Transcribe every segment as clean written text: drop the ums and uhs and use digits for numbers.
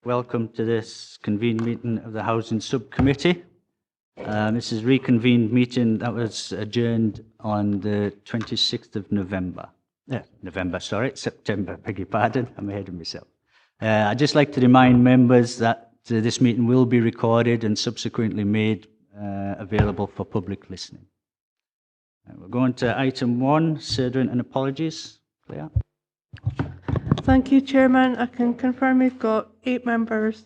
Welcome to this convened meeting of the Housing Subcommittee. This is reconvened meeting that was adjourned on the 26th of September, beg your pardon, I'm ahead of myself. I'd just like to remind members that this meeting will be recorded and subsequently made available for public listening. We're going to item 1, Sederunt and apologies. Claire? Thank you, Chairman. I can confirm we've got 8 members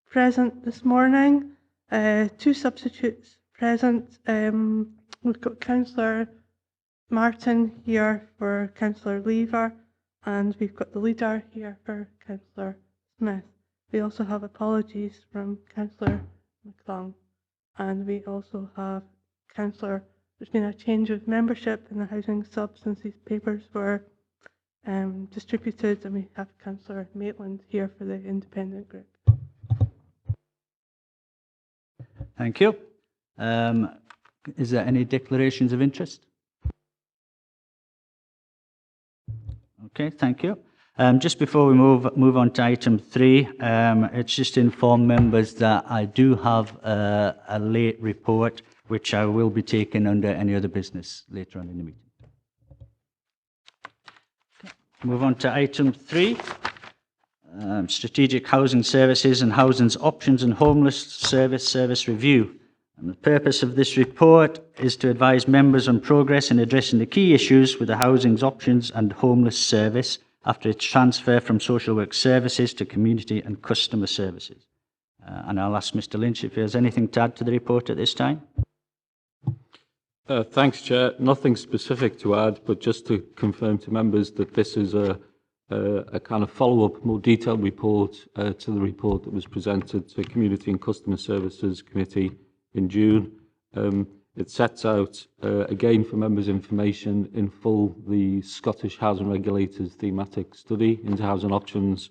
present this morning, 2 substitutes present. We've got Councillor Martin here for Councillor Lever, and we've got the leader here for Councillor Smith. We also have apologies from Councillor McClung, and we also have Councillor. There's been a change of membership in the Housing Sub since these papers were distributed, and we have Councillor Maitland here for the independent group. Thank you. Is there any declarations of interest? Okay, thank you. Just before we move on to item 3, it's just to inform members that I do have a late report which I will be taking under any other business later on in the meeting. Move on to item 3, Strategic Housing Services and Housing's Options and Homeless Service Review. And the purpose of this report is to advise members on progress in addressing the key issues with the Housing's Options and Homeless Service after its transfer from social work services to community and customer services. And I'll ask Mr. Lynch if he has anything to add to the report at this time. Thanks, Chair. Nothing specific to add, but just to confirm to members that this is a kind of follow-up, more detailed report to the report that was presented to Community and Customer Services Committee in June. It sets out, again for members' information, in full the Scottish Housing Regulators thematic study into housing options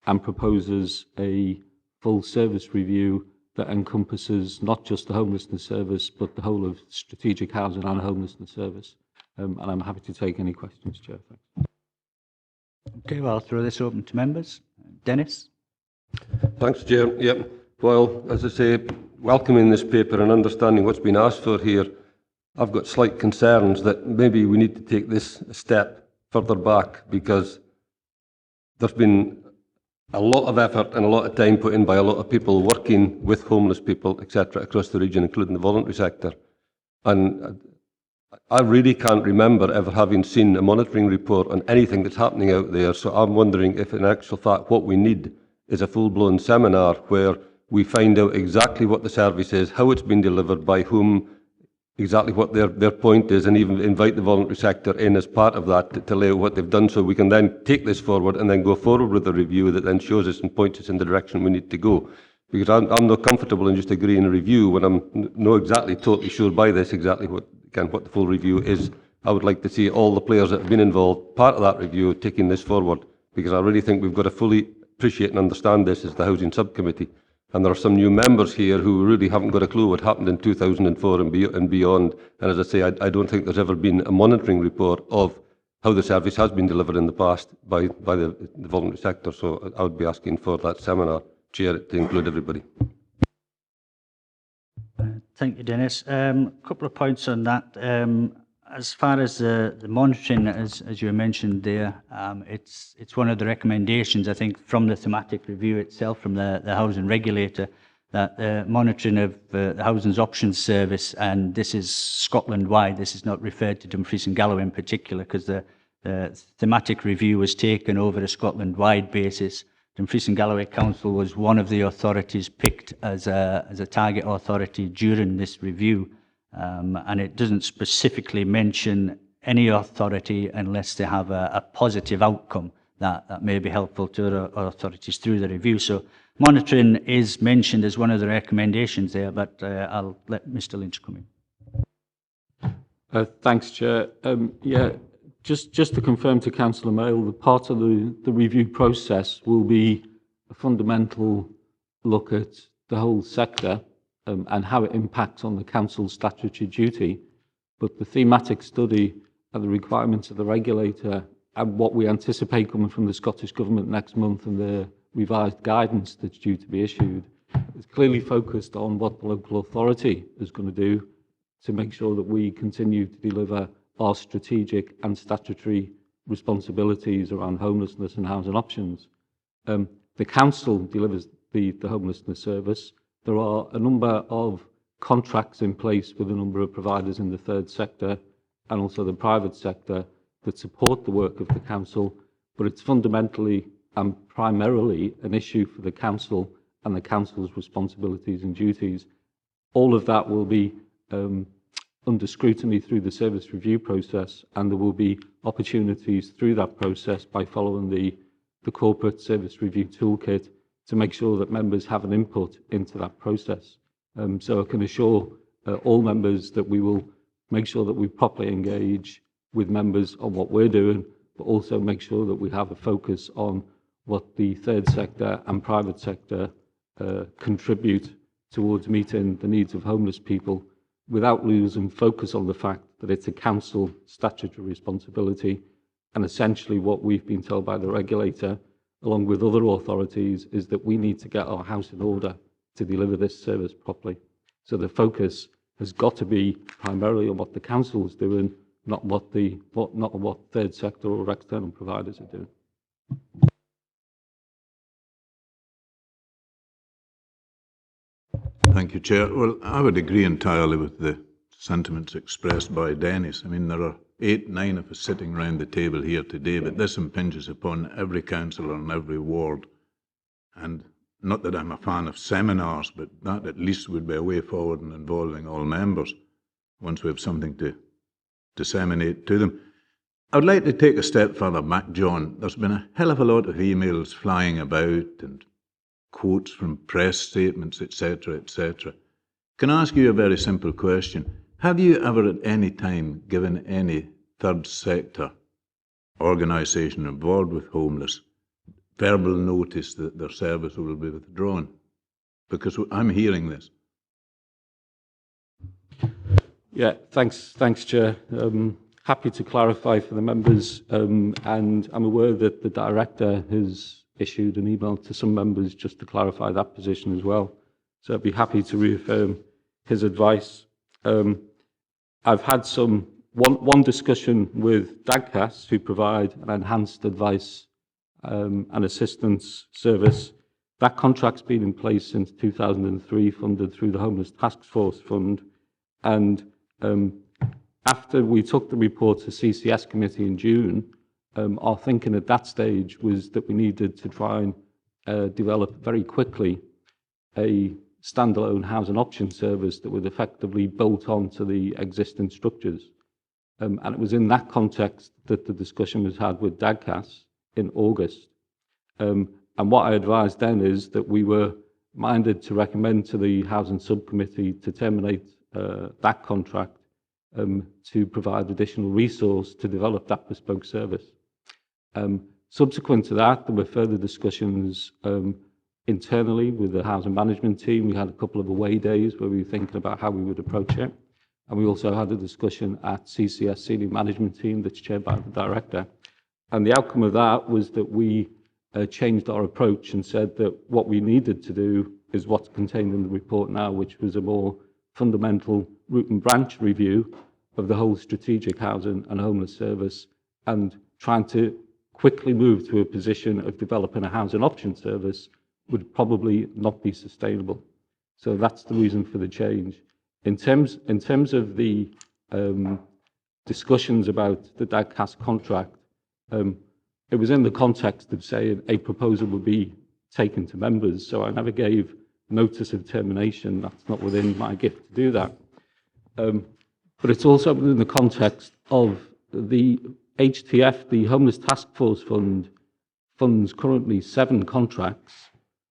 and proposes a full service review that encompasses not just the homelessness service, but the whole of strategic housing and homelessness service. And I'm happy to take any questions, Chair. Thanks. Okay, well, I'll throw this open to members. Dennis? Thanks, Chair. Yep. Well, as I say, welcoming this paper and understanding what's been asked for here, I've got slight concerns that maybe we need to take this a step further back, because there's been a lot of effort and a lot of time put in by a lot of people working with homeless people, etc., across the region, including the voluntary sector. And I really can't remember ever having seen a monitoring report on anything that's happening out there. So I'm wondering if, in actual fact, what we need is a full-blown seminar where we find out exactly what the service is, how it's been delivered, by whom, exactly what their point is, and even invite the voluntary sector in as part of that to lay out what they've done, so we can then take this forward and then go forward with a review that then shows us and points us in the direction we need to go. Because I'm not comfortable in just agreeing a review when I'm not exactly totally sure by this exactly what the full review is. I would like to see all the players that have been involved part of that review taking this forward, because I really think we've got to fully appreciate and understand this as the Housing Subcommittee. And there are some new members here who really haven't got a clue what happened in 2004 and beyond. And as I say, I don't think there's ever been a monitoring report of how the service has been delivered in the past by the voluntary sector. So I would be asking for that seminar, Chair, to include everybody. Thank you, Dennis. A couple of points on that. As far as the monitoring, as you mentioned there, it's one of the recommendations, I think, from the thematic review itself, from the housing regulator, that the monitoring of the Housing's Options Service, and this is Scotland-wide, this is not referred to Dumfries and Galloway in particular, because the thematic review was taken over a Scotland-wide basis. Dumfries and Galloway Council was one of the authorities picked as a target authority during this review. And it doesn't specifically mention any authority unless they have a positive outcome that may be helpful to other authorities through the review. So monitoring is mentioned as one of the recommendations there, but I'll let Mr. Lynch come in. Thanks, Chair. Yeah, just to confirm to Councillor Maile, the part of the review process will be a fundamental look at the whole sector and how it impacts on the Council's statutory duty, but the thematic study and the requirements of the regulator and what we anticipate coming from the Scottish Government next month and revised guidance that's due to be issued is clearly focused on what the local authority is going to do to make sure that we continue to deliver our strategic and statutory responsibilities around homelessness and housing options. The council delivers the homelessness service. There are a number of contracts in place with a number of providers in the third sector and also the private sector that support the work of the council, but it's fundamentally and primarily an issue for the council and the council's responsibilities and duties. All of that will be under scrutiny through the service review process, and there will be opportunities through that process by following the corporate service review toolkit to make sure that members have an input into that process. So I can assure all members that we will make sure that we properly engage with members on what we're doing, but also make sure that we have a focus on what the third sector and private sector contribute towards meeting the needs of homeless people, without losing focus on the fact that it's a council statutory responsibility. And essentially what we've been told by the regulator, along with other authorities, is that we need to get our house in order to deliver this service properly. So the focus has got to be primarily on what the council is doing, not what third sector or external providers are doing. Thank you, Chair. Well, I would agree entirely with the sentiments expressed by Dennis. I mean, there are 8, 9 of us sitting around the table here today, but this impinges upon every councillor in every ward. And not that I'm a fan of seminars, but that at least would be a way forward in involving all members once we have something to disseminate to them. I would like to take a step further back, John. There's been a hell of a lot of emails flying about and quotes from press statements, etc., etc. Can I ask you a very simple question? Have you ever at any time given any third sector organisation involved with homeless verbal notice that their service will be withdrawn? Because I'm hearing this. Yeah, thanks, Chair. Happy to clarify for the members, and I'm aware that the Director has issued an email to some members just to clarify that position as well. So I'd be happy to reaffirm his advice. I've had one discussion with DAGCAS, who provide an enhanced advice and assistance service. That contract's been in place since 2003, funded through the Homeless Task Force Fund. And after we took the report to CCS committee in June, our thinking at that stage was that we needed to try and develop very quickly a standalone housing option service that would effectively bolt on to the existing structures. And it was in that context that the discussion was had with DAGCAS in August. And what I advised then is that we were minded to recommend to the Housing Subcommittee to terminate that contract to provide additional resource to develop that bespoke service. Subsequent to that, there were further discussions internally with the housing management team. We had a couple of away days where we were thinking about how we would approach it. And we also had a discussion at CCS senior management team that's chaired by the Director. And the outcome of that was that we changed our approach and said that what we needed to do is what's contained in the report now, which was a more fundamental root and branch review of the whole strategic housing and homeless service, and trying to quickly move to a position of developing a housing option service would probably not be sustainable. So that's the reason for the change. In terms of the discussions about the DAGCAS contract, it was in the context of saying a proposal would be taken to members, so I never gave notice of termination. That's not within my gift to do that. But it's also within the context of the HTF, the Homeless Task Force Fund, funds currently 7 contracts,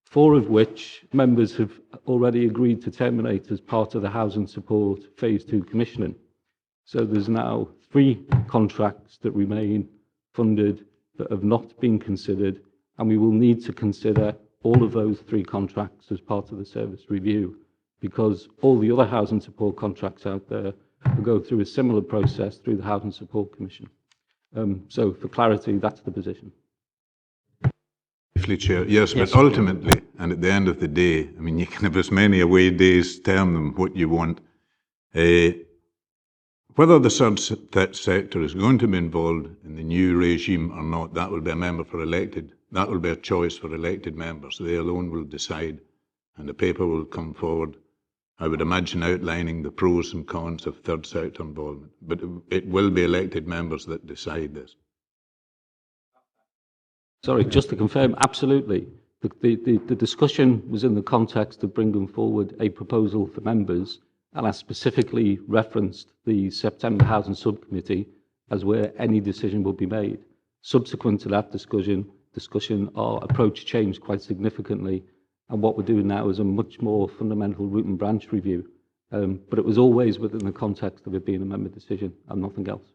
4 of which members have already agreed to terminate as part of the Housing Support Phase 2 commissioning. So there's now 3 contracts that remain funded that have not been considered, and we will need to consider all of those 3 contracts as part of the service review, because all the other housing support contracts out there will go through a similar process through the Housing Support Commission. So for clarity, that's the position. briefly, Chair. Yes, Yes. but ultimately, and at the end of the day, I mean, you can have as many away days, term them what you want. Whether the third sector is going to be involved in the new regime or not, that will be a member for elected. That will be a choice for elected members. They alone will decide, and the paper will come forward, I would imagine, outlining the pros and cons of third sector involvement. But it will be elected members that decide this. Sorry, just to confirm, absolutely. The discussion was in the context of bringing forward a proposal for members, and I specifically referenced the September Housing Subcommittee as where any decision will be made. Subsequent to that discussion, our approach changed quite significantly, and what we're doing now is a much more fundamental root and branch review. But it was always within the context of it being a member decision and nothing else.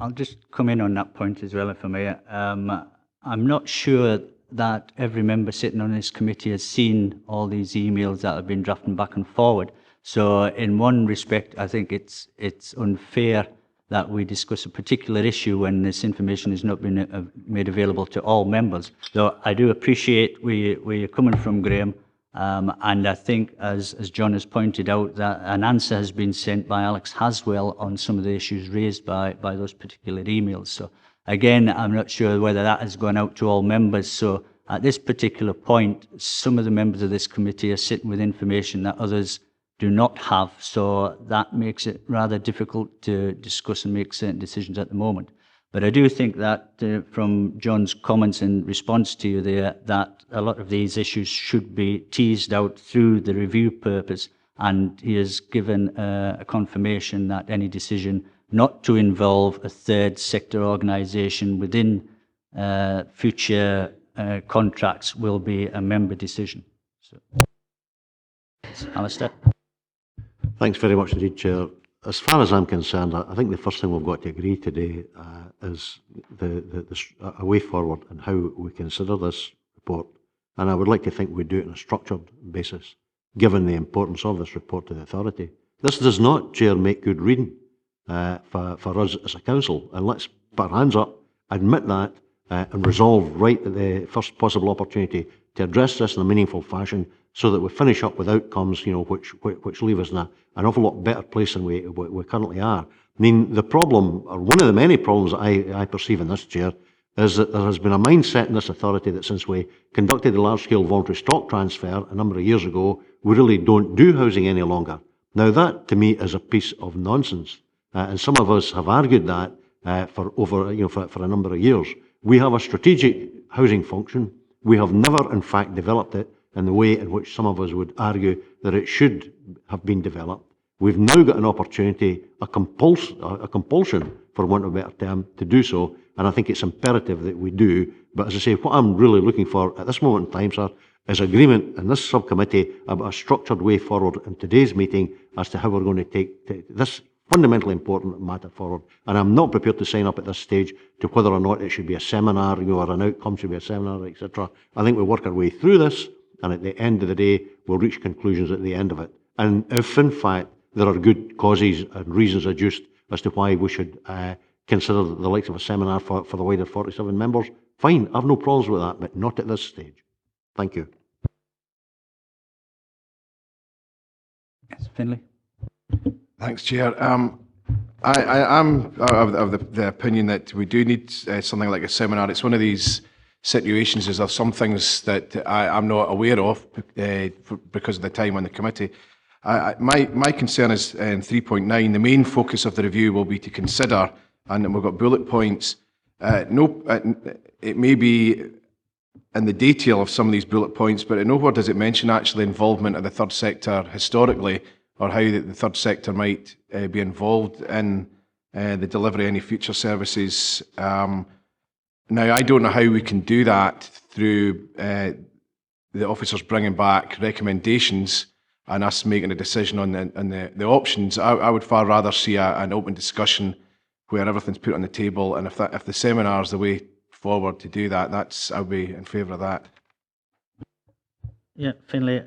I'll just come in on that point as well, if I may. I'm not sure that every member sitting on this committee has seen all these emails that have been drafted back and forward. So in one respect, I think it's unfair that we discuss a particular issue when this information has not been made available to all members. So I do appreciate where you're coming from, Graham, and I think, as John has pointed out, that an answer has been sent by Alex Haswell on some of the issues raised by those particular emails. So again, I'm not sure whether that has gone out to all members. So at this particular point, some of the members of this committee are sitting with information that others do not have, so that makes it rather difficult to discuss and make certain decisions at the moment. But I do think that from John's comments in response to you there, that a lot of these issues should be teased out through the review purpose, and he has given a confirmation that any decision not to involve a third sector organisation within future contracts will be a member decision. So, Alistair. Thanks very much indeed, Chair. As far as I'm concerned, I think the first thing we've got to agree today is a way forward and how we consider this report. And I would like to think we do it on a structured basis, given the importance of this report to the authority. This does not, Chair, make good reading for us as a council. And let's put our hands up, admit that, and resolve right at the first possible opportunity to address this in a meaningful fashion, so that we finish up with outcomes, which leave us in an awful lot better place than we currently are. I mean, the problem, or one of the many problems I perceive in this, Chair, is that there has been a mindset in this authority that since we conducted the large-scale voluntary stock transfer a number of years ago, we really don't do housing any longer. Now, that to me is a piece of nonsense, and some of us have argued that for a number of years. We have a strategic housing function. We have never, in fact, developed it in the way in which some of us would argue that it should have been developed. We've now got an opportunity, a compulsion, for want of a better term, to do so, and I think it's imperative that we do. But as I say, what I'm really looking for at this moment in time, sir, is agreement in this subcommittee about a structured way forward in today's meeting as to how we're going to take this fundamentally important matter forward. And I'm not prepared to sign up at this stage to whether or not it should be a seminar, or an outcome should be a seminar, etc. I think we work our way through this, and at the end of the day, we'll reach conclusions at the end of it. And if, in fact, there are good causes and reasons adduced as to why we should consider the likes of a seminar for the wider 47 members, fine, I have no problems with that, but not at this stage. Thank you. Yes, Finlay. Thanks, Chair. I am of the opinion that we do need something like a seminar. It's one of these situations, is there some things that I'm not aware of because of the time on the committee. My concern is in 3.9, the main focus of the review will be to consider, and we've got bullet points. It may be in the detail of some of these bullet points, but nowhere does it mention actually involvement of the third sector historically, or how the third sector might be involved in the delivery of any future services. Now, I don't know how we can do that through the officers bringing back recommendations and us making a decision on the options. I would far rather see an open discussion where everything's put on the table, and if the seminar is the way forward to do that, I'll be in favour of that. Yeah, Finlay.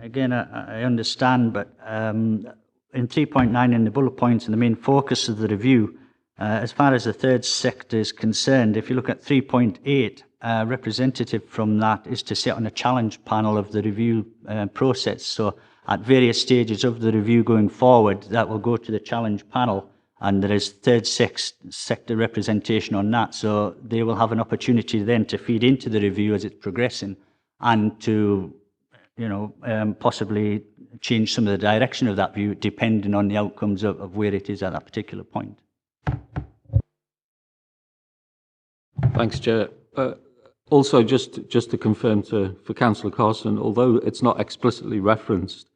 Again, I understand, but in 3.9 in the bullet points and the main focus of the review, as far as the third sector is concerned, if you look at 3.8, representative from that is to sit on a challenge panel of the review process. So at various stages of the review going forward, that will go to the challenge panel, and there is third sector representation on that. So they will have an opportunity then to feed into the review as it's progressing, and to, possibly change some of the direction of that view depending on the outcomes of where it is at that particular point. Thanks, Chair. Also, just to confirm for Councillor Carson, although it's not explicitly referenced,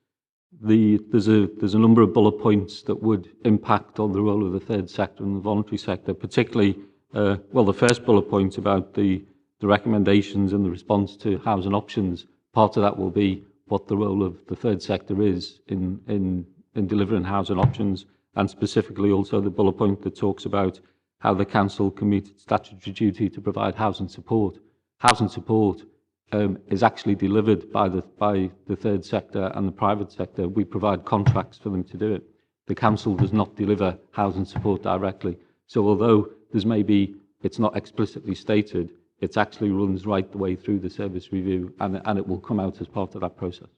there's a number of bullet points that would impact on the role of the third sector and the voluntary sector, particularly, the first bullet point about the recommendations and the response to housing options. Part of that will be what the role of the third sector is in delivering housing options, and specifically also the bullet point that talks about how the council can meet its statutory duty to provide housing support. Housing support is actually delivered by the third sector and the private sector. We provide contracts for them to do it. The council does not deliver housing support directly. So although it's not explicitly stated, it actually runs right the way through the service review, and it will come out as part of that process.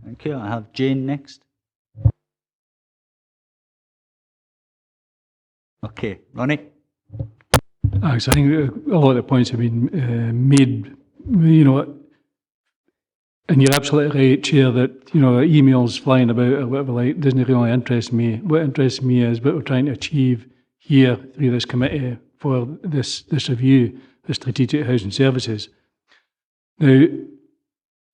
Thank you. I have Jane next. Okay, Ronnie. Thanks. I think a lot of the points have been made, and you're absolutely right, Chair, that, emails flying about or whatever like doesn't really interest me. What interests me is what we're trying to achieve here through this committee for this review, the strategic housing services. Now,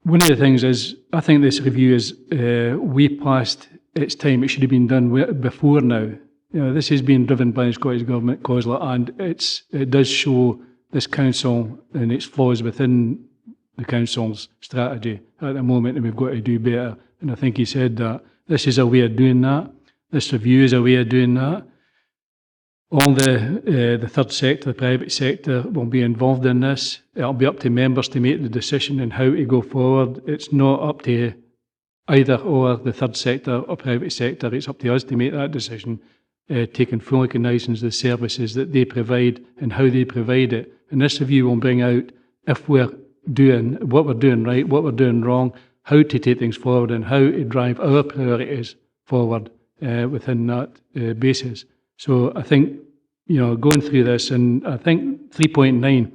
one of the things is, I think this review is way past its time. It should have been done before now. This is being driven by the Scottish Government, COSLA, and it does show this council and its flaws within the council's strategy at the moment, and we've got to do better. And I think he said that this is a way of doing that. This review is a way of doing that. All the third sector, the private sector, will be involved in this. It'll be up to members to make the decision on how to go forward. It's not up to either or the third sector or private sector. It's up to us to make that decision, taking full cognizance of the services that they provide and how they provide it. And this review will bring out if we're doing what we're doing right, what we're doing wrong, how to take things forward, and how to drive our priorities forward within that basis. So I think, going through this, and I think 3.9,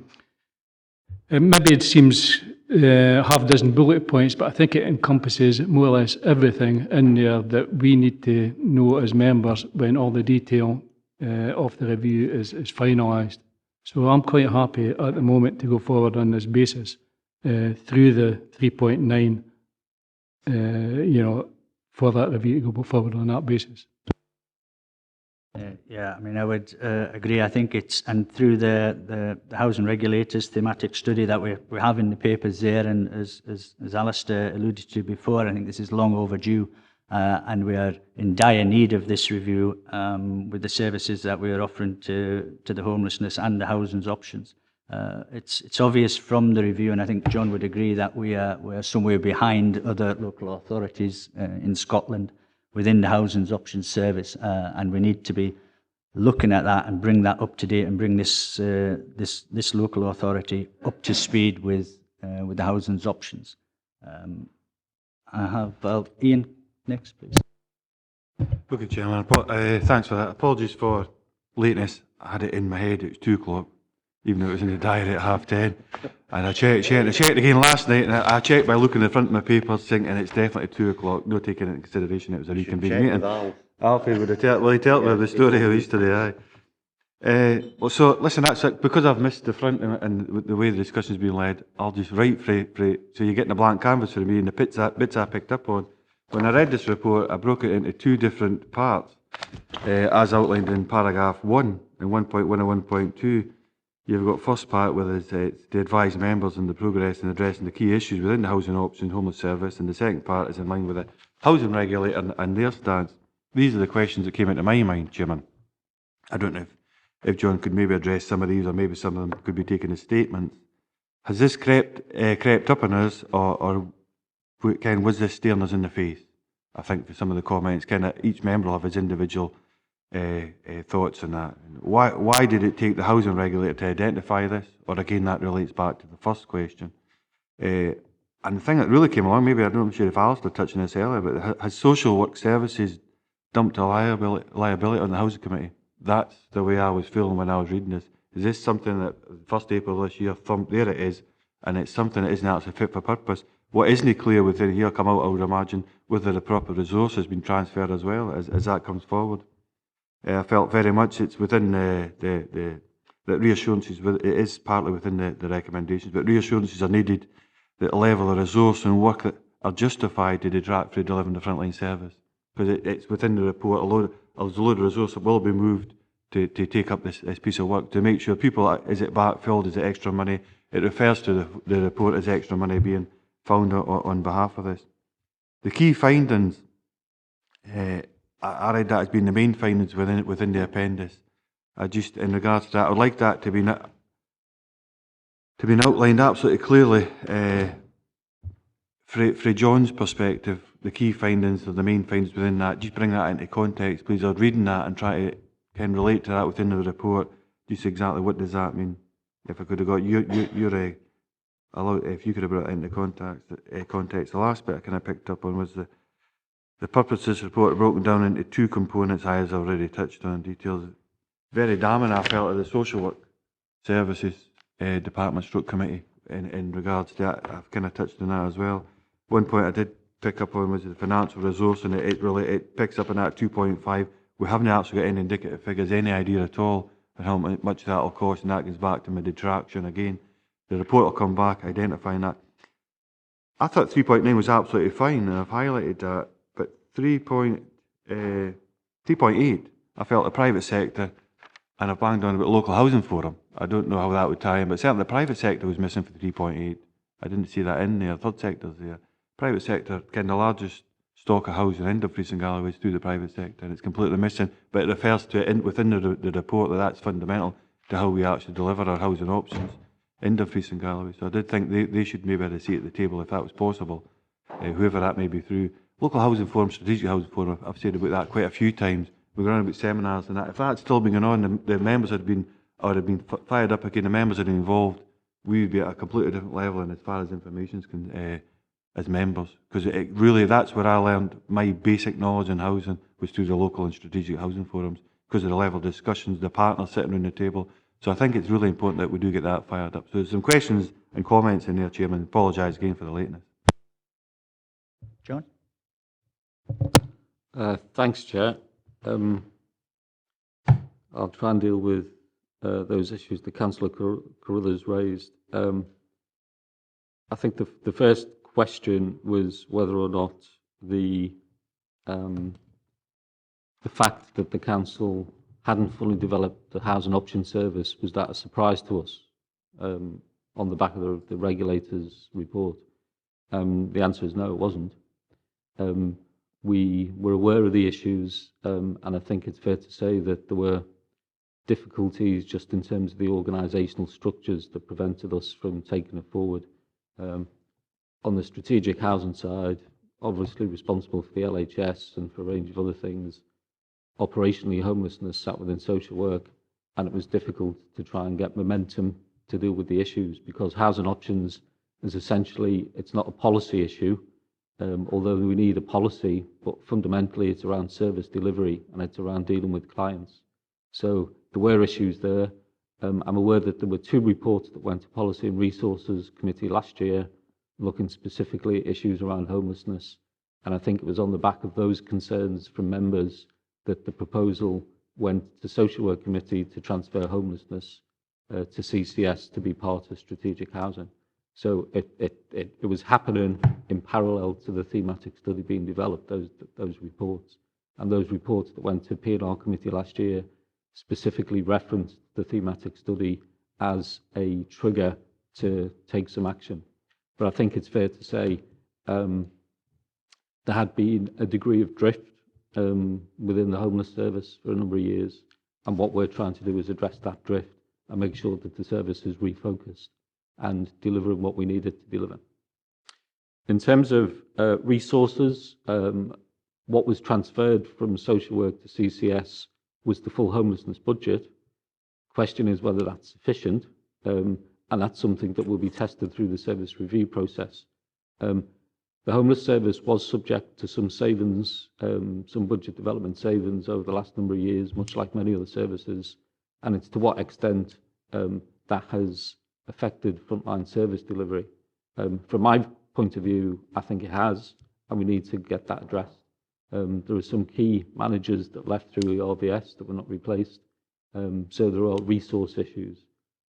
maybe it seems half a dozen bullet points, but I think it encompasses more or less everything in there that we need to know as members when all the detail of the review is finalised. So I'm quite happy at the moment to go forward on this basis through the 3.9, for that review to go forward on that basis. Yeah, I would agree. I think it's, and through the housing regulators thematic study that we have in the papers there, and as Alistair alluded to before, I think this is long overdue, and we are in dire need of this review with the services that we are offering to the homelessness and the housing options. It's obvious from the review, and I think John would agree, that we are somewhere behind other local authorities in Scotland within the housing options service, and we need to be looking at that and bring that up to date, and bring this local authority up to speed with the housing options. I have Ian next, please. Okay, Chairman. Thanks for that. Apologies for lateness. I had it in my head. It was 2 o'clock, even though it was in the diary at 10:30. And I checked again last night, and I checked by looking at the front of my papers, thinking it's definitely 2 o'clock. No taking into consideration it was a reconvened meeting. Alfie would have told me the story at least today. Well, so listen, that's it. Because I've missed the front and the way the discussion's been led, I'll just write for it. So you're getting a blank canvas for me, and the bits I picked up on. When I read this report, I broke it into 2 different parts, as outlined in paragraph 1 and 1.1 and 1.2. You've got first part where it's to advise members on the progress in addressing the key issues within the housing option homeless service, and the second part is in line with the housing regulator and their stance. These are the questions that came into my mind, Chairman. I don't know if John could maybe address some of these, or maybe some of them could be taken as statements. Has this crept up on us, or was this staring us in the face? I think for some of the comments, each member will have his individual thoughts on that. Why did it take the housing regulator to identify this? Or again, that relates back to the first question. And the thing that really came along, maybe I'm not sure if Alistair touched on this earlier, but has social work services dumped a liability on the housing committee? That's the way I was feeling when I was reading this. Is this something that 1st April this year, there it is, and it's something that isn't actually fit for purpose? What isn't clear within here come out, I would imagine, whether the proper resource has been transferred as well as that comes forward. I felt very much it's within the reassurances, it is partly within the recommendations, but reassurances are needed that a level of resource and work that are justified to detract from delivering the frontline service. Because it's within the report, there's a load of resource that will be moved to take up this piece of work, to make sure people, is it backfilled, is it extra money? It refers to the report as extra money being found on behalf of this. The key findings, I read that as being the main findings within the appendix. In regards to that, I would like that to be outlined absolutely clearly. From John's perspective, the key findings or the main findings within that, just bring that into context, please. Or reading that and try to can relate to that within the report. Just exactly what does that mean? If I could have got if you could have brought it into context. The last bit I kind of picked up on was the purpose of this report broken down into 2 components. I has already touched on details. Very damning, I felt, of the social work services department stroke committee in regards to that. I've kind of touched on that as well. One point I did pick up on was the financial resource, and it picks up on that 2.5. We haven't actually got any indicative figures, any idea at all on how much that will cost, and that goes back to my detraction again. The report will come back identifying that. I thought 3.9 was absolutely fine, and I've highlighted that, but 3.8, I felt the private sector, and I've banged on about local housing forum. I don't know how that would tie in, but certainly the private sector was missing for 3.8. I didn't see that in there. Third sector's there. Private sector, kind of the largest stock of housing in Dumfries and Galloway is through the private sector, and it's completely missing. But it refers to it within the report that's fundamental to how we actually deliver our housing options in Dumfries and Galloway. So I did think they should maybe have a seat at the table if that was possible, whoever that may be through. Local housing forum, strategic housing forum, I've said about that quite a few times. We're going on about seminars and that. If that's still been going on, the members had been fired up again, the members had been involved, we would be at a completely different level and as far as information as members. Because really, that's where I learned my basic knowledge in housing was through the local and strategic housing forums, because of the level of discussions, the partners sitting around the table. So I think it's really important that we do get that fired up. So there's some questions and comments in there, Chairman. Apologise again for the lateness. John? Thanks, Chair. I'll try and deal with those issues that Councillor Carruthers raised. I think the first question was whether or not the fact that the council hadn't fully developed the housing option service, was that a surprise to us on the back of the regulator's report? The answer is no, it wasn't. We were aware of the issues, and I think it's fair to say that there were difficulties just in terms of the organisational structures that prevented us from taking it forward. On the strategic housing side, obviously responsible for the LHS and for a range of other things, operationally homelessness sat within social work, and it was difficult to try and get momentum to deal with the issues, because housing options is essentially, it's not a policy issue, although we need a policy, but fundamentally it's around service delivery and it's around dealing with clients. So there were issues there. I'm aware that there were 2 reports that went to Policy and Resources Committee last year, looking specifically at issues around homelessness. And I think it was on the back of those concerns from members that the proposal went to Social Work Committee to transfer homelessness to CCS to be part of strategic housing. So it was happening in parallel to the thematic study being developed, those reports. And those reports that went to P&R Committee last year specifically referenced the thematic study as a trigger to take some action. But I think it's fair to say there had been a degree of drift within the homeless service for a number of years. And what we're trying to do is address that drift and make sure that the service is refocused and delivering what we needed to deliver. In terms of resources, what was transferred from social work to CCS was the full homelessness budget. Question is whether that's sufficient, and that's something that will be tested through the service review process. The homeless service was subject to some savings, some budget development savings over the last number of years, much like many other services, and it's to what extent that has affected frontline service delivery. From my point of view, I think it has, and we need to get that addressed. There are some key managers that left through the RBS that were not replaced, so there are resource issues.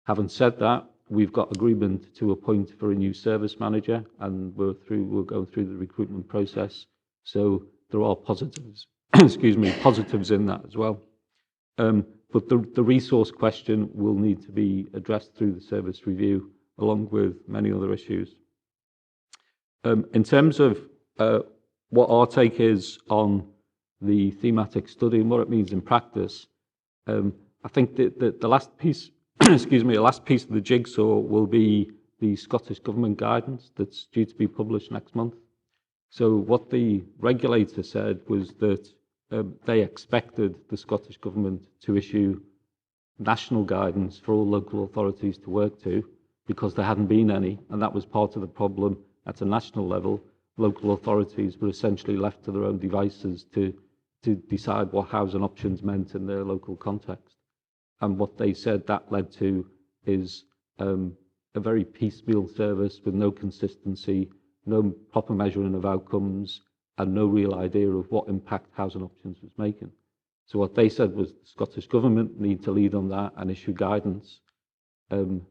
Having said that, we've got agreement to appoint for a new service manager, and we're going through the recruitment process. So there are positives, excuse me, positives in that as well. But the resource question will need to be addressed through the service review, along with many other issues. In terms of what our take is on the thematic study and what it means in practice, I think that the last piece, excuse me, the last piece of the jigsaw will be the Scottish Government guidance that's due to be published next month. So what the regulator said was that they expected the Scottish Government to issue national guidance for all local authorities to work to, because there hadn't been any, and that was part of the problem at a national level. Local authorities were essentially left to their own devices to decide what housing options meant in their local context. And what they said that led to is a very piecemeal service with no consistency, no proper measuring of outcomes, and no real idea of what impact housing options was making. So what they said was the Scottish Government need to lead on that and issue guidance.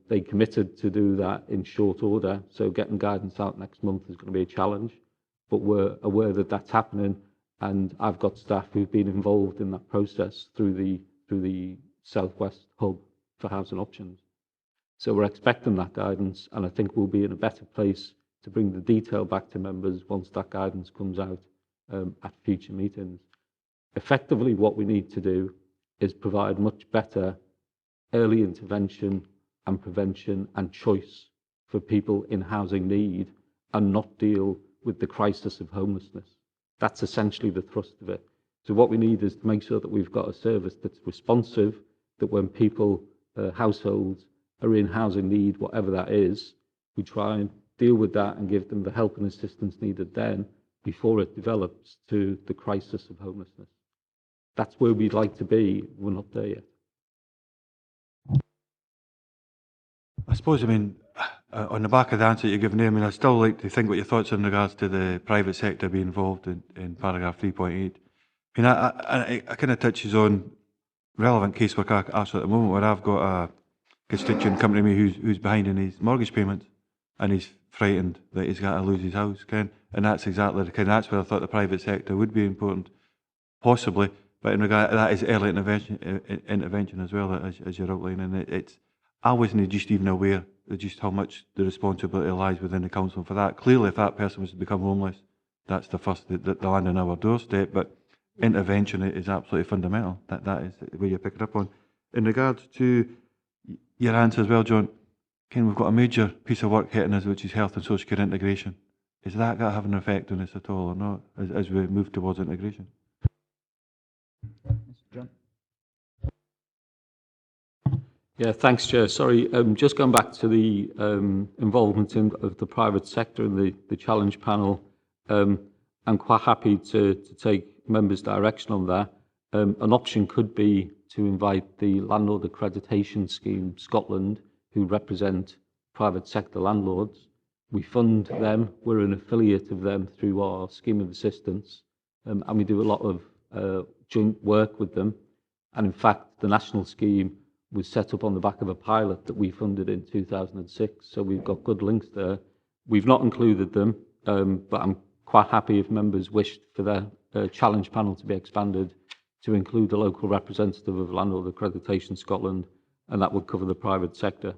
They committed to do that in short order, so getting guidance out next month is going to be a challenge, but we're aware that that's happening, and I've got staff who've been involved in that process through the Southwest Hub for housing options. So we're expecting that guidance, and I think we'll be in a better place to bring the detail back to members once that guidance comes out at future meetings. Effectively, what we need to do is provide much better early intervention and prevention and choice for people in housing need, and not deal with the crisis of homelessness. That's essentially the thrust of it. So what we need is to make sure that we've got a service that's responsive, that when people, households, are in housing need, whatever that is, we try and deal with that and give them the help and assistance needed then, before it develops to the crisis of homelessness. That's where we'd like to be. We're not there yet. I suppose, I mean, on the back of the answer you're giving there, I mean, I'd still like to think what your thoughts are in regards to the private sector being involved in paragraph 3.8. I mean, I kind of touches on relevant casework actually at the moment, where I've got a constituent coming to me who's behind in his mortgage payments, and he's frightened that he's got to lose his house, Ken. And that's exactly the kind. That's where I thought the private sector would be important, possibly. But in regard to that is early intervention as well, as you're outlining. I wasn't just even aware of just how much the responsibility lies within the council for that. Clearly, if that person was to become homeless, that's the first that land on our doorstep. But intervention is absolutely fundamental. That is where you're picking up on. In regards to your answer as well, John, Ken, we've got a major piece of work hitting us, which is health and social care integration. Is that going to have an effect on this at all or not, as we move towards integration? John? Yeah, thanks, Chair. Sorry, just going back to the involvement of the private sector and the challenge panel, I'm quite happy to take members' direction on that. An option could be to invite the Landlord Accreditation Scheme Scotland, who represent private sector landlords. We fund them, we're an affiliate of them through our scheme of assistance, and we do a lot of joint work with them. And in fact, the national scheme was set up on the back of a pilot that we funded in 2006, so we've got good links there. We've not included them, but I'm quite happy if members wished for their challenge panel to be expanded to include a local representative of Landlord Accreditation Scotland, and that would cover the private sector.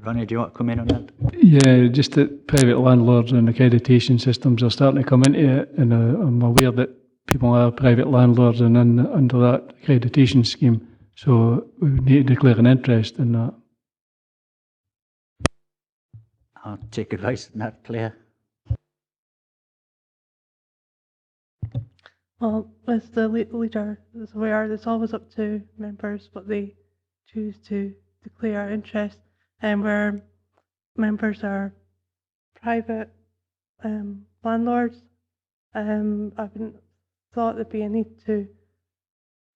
Ronnie, do you want to come in on that? Yeah, just that private landlords and accreditation systems are starting to come into it, and I'm aware that people are private landlords and under that accreditation scheme, so we need to declare an interest in that. I'll take advice on that, Claire. Well, as the leader is aware, it's always up to members what they choose to declare interest, and where members are private landlords, I wouldn't thought there'd be a need to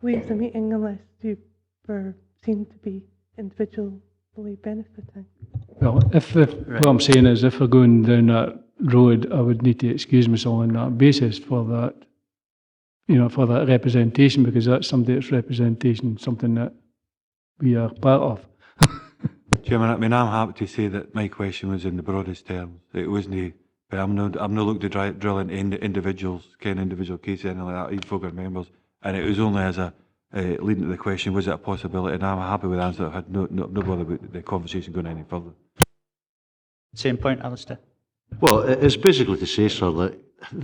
leave the meeting unless you were seen to be individually benefiting. Well, if what I'm saying is, if we're going down that road, I would need to excuse myself on that basis for that, for that representation, because that's somebody that's representation, something that we are part of. Chairman, I mean, I'm happy to say that my question was in the broadest terms. It wasn't, but I'm not looking to drill into individuals, individual cases, anything like that, each folk are members. And it was only as a leading to the question, was it a possibility? And I'm happy with the answer. I had no bother with the conversation going any further. Same point, Alistair. Well, it's basically to say, sir, that,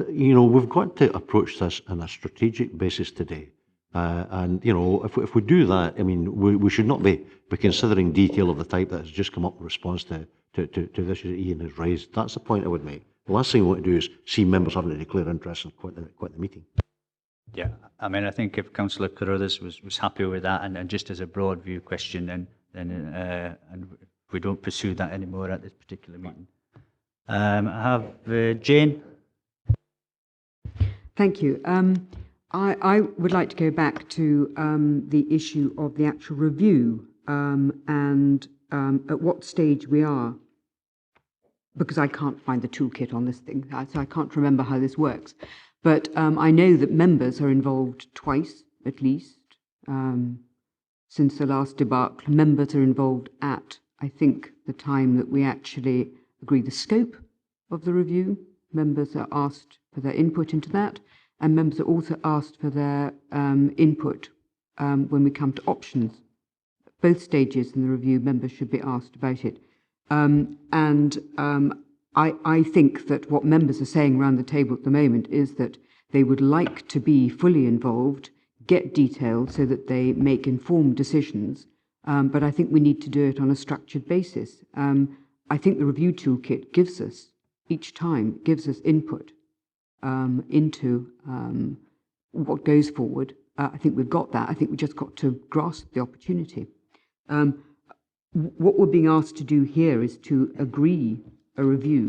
we've got to approach this on a strategic basis today. And, if we do that, I mean, we should not be considering detail of the type that has just come up in response to this that Ian has raised. That's the point I would make. The last thing we want to do is see members having to declare interest and quit the meeting. Yeah, I mean, I think if Councillor Carruthers was happy with that, and just as a broad view question, then and we don't pursue that anymore at this particular meeting. I have Jane. Thank you. I would like to go back to the issue of the actual review and at what stage we are, because I can't find the toolkit on this thing, so I can't remember how this works. But I know that members are involved twice, at least, since the last debacle. Members are involved at, I think, the time that we actually agree the scope of the review. Members are asked for their input into that, and members are also asked for their input when we come to options. Both stages in the review, members should be asked about it. I think that what members are saying around the table at the moment is that they would like to be fully involved, get detail so that they make informed decisions, but I think we need to do it on a structured basis. I think the review toolkit gives us, each time, gives us input into what goes forward. I think we've got that. I think we've just got to grasp the opportunity. What we're being asked to do here is to agree a review,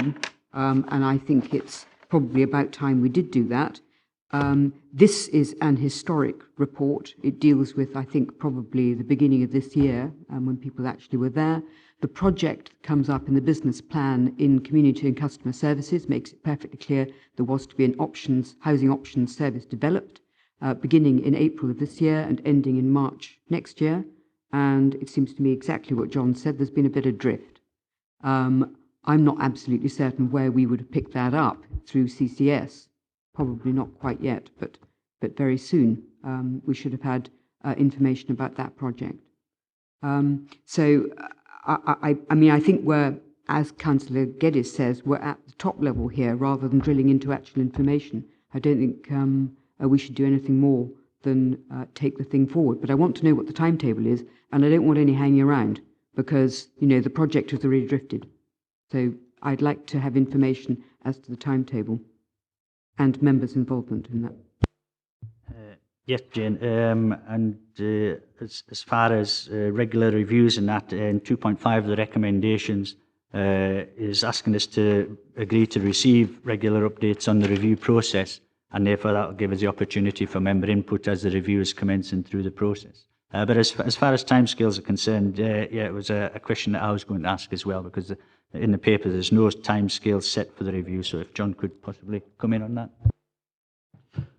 and I think it's probably about time we did do that. This is an historic report. It deals with, I think, probably the beginning of this year, when people actually were there. The project comes up in the business plan in community and customer services, makes it perfectly clear there was to be an housing options service developed, beginning in April of this year and ending in March next year. And it seems to me exactly what John said, there's been a bit of drift. I'm not absolutely certain where we would have picked that up through CCS. Probably not quite yet, but very soon we should have had information about that project. So I mean, I think we're, as Councillor Geddes says, we're at the top level here rather than drilling into actual information. I don't think we should do anything more than take the thing forward. But I want to know what the timetable is, and I don't want any hanging around because, the project has already drifted. So I'd like to have information as to the timetable and members' involvement in that. Yes, Jane. As far as regular reviews and that, in 2.5 of the recommendations is asking us to agree to receive regular updates on the review process, and therefore that will give us the opportunity for member input as the review is commencing through the process. But as far as timescales are concerned, it was a question that I was going to ask as well, because in the paper there's no timescale set for the review, so if John could possibly come in on that.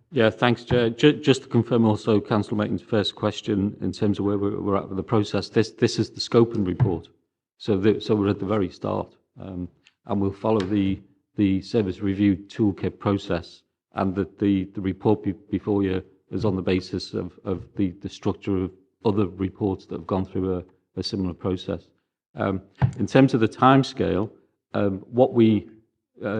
Yeah, thanks, Chair. Just to confirm also Councillor Martin's first question in terms of where we're at with the process, this is the scoping report. So we're at the very start, and we'll follow the service review toolkit process, and that the report before you is on the basis of the structure of other reports that have gone through a similar process. In terms of the timescale, what we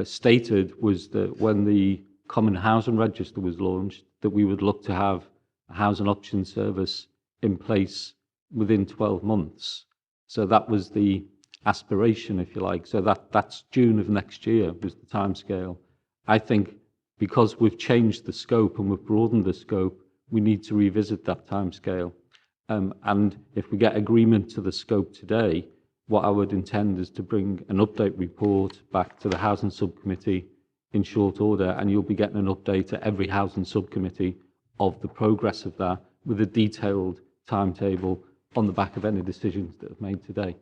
stated was that when the Common Housing Register was launched, that we would look to have a housing option service in place within 12 months. So that was the aspiration, if you like. So that's June of next year was the timescale. I think because we've changed the scope and we've broadened the scope, we need to revisit that timescale. And if we get agreement to the scope today, what I would intend is to bring an update report back to the Housing Subcommittee in short order, and you'll be getting an update at every Housing Subcommittee of the progress of that with a detailed timetable on the back of any decisions that are made today.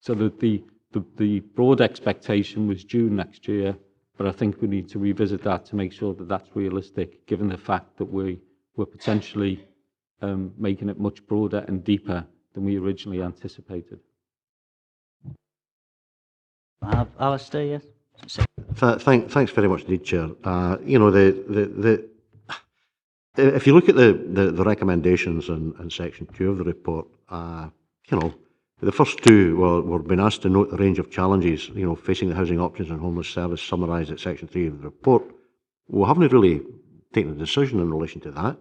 So that the broad expectation was June next year, but I think we need to revisit that to make sure that that's realistic, given the fact that we're potentially making it much broader and deeper than we originally anticipated. Alistair, yes? Thanks very much indeed, Chair. You know, if you look at the recommendations in section 2 of the report, you know, the first two were being asked to note the range of challenges, you know, facing the housing options and homeless service summarised at section 3 of the report. We haven't really taken a decision in relation to that.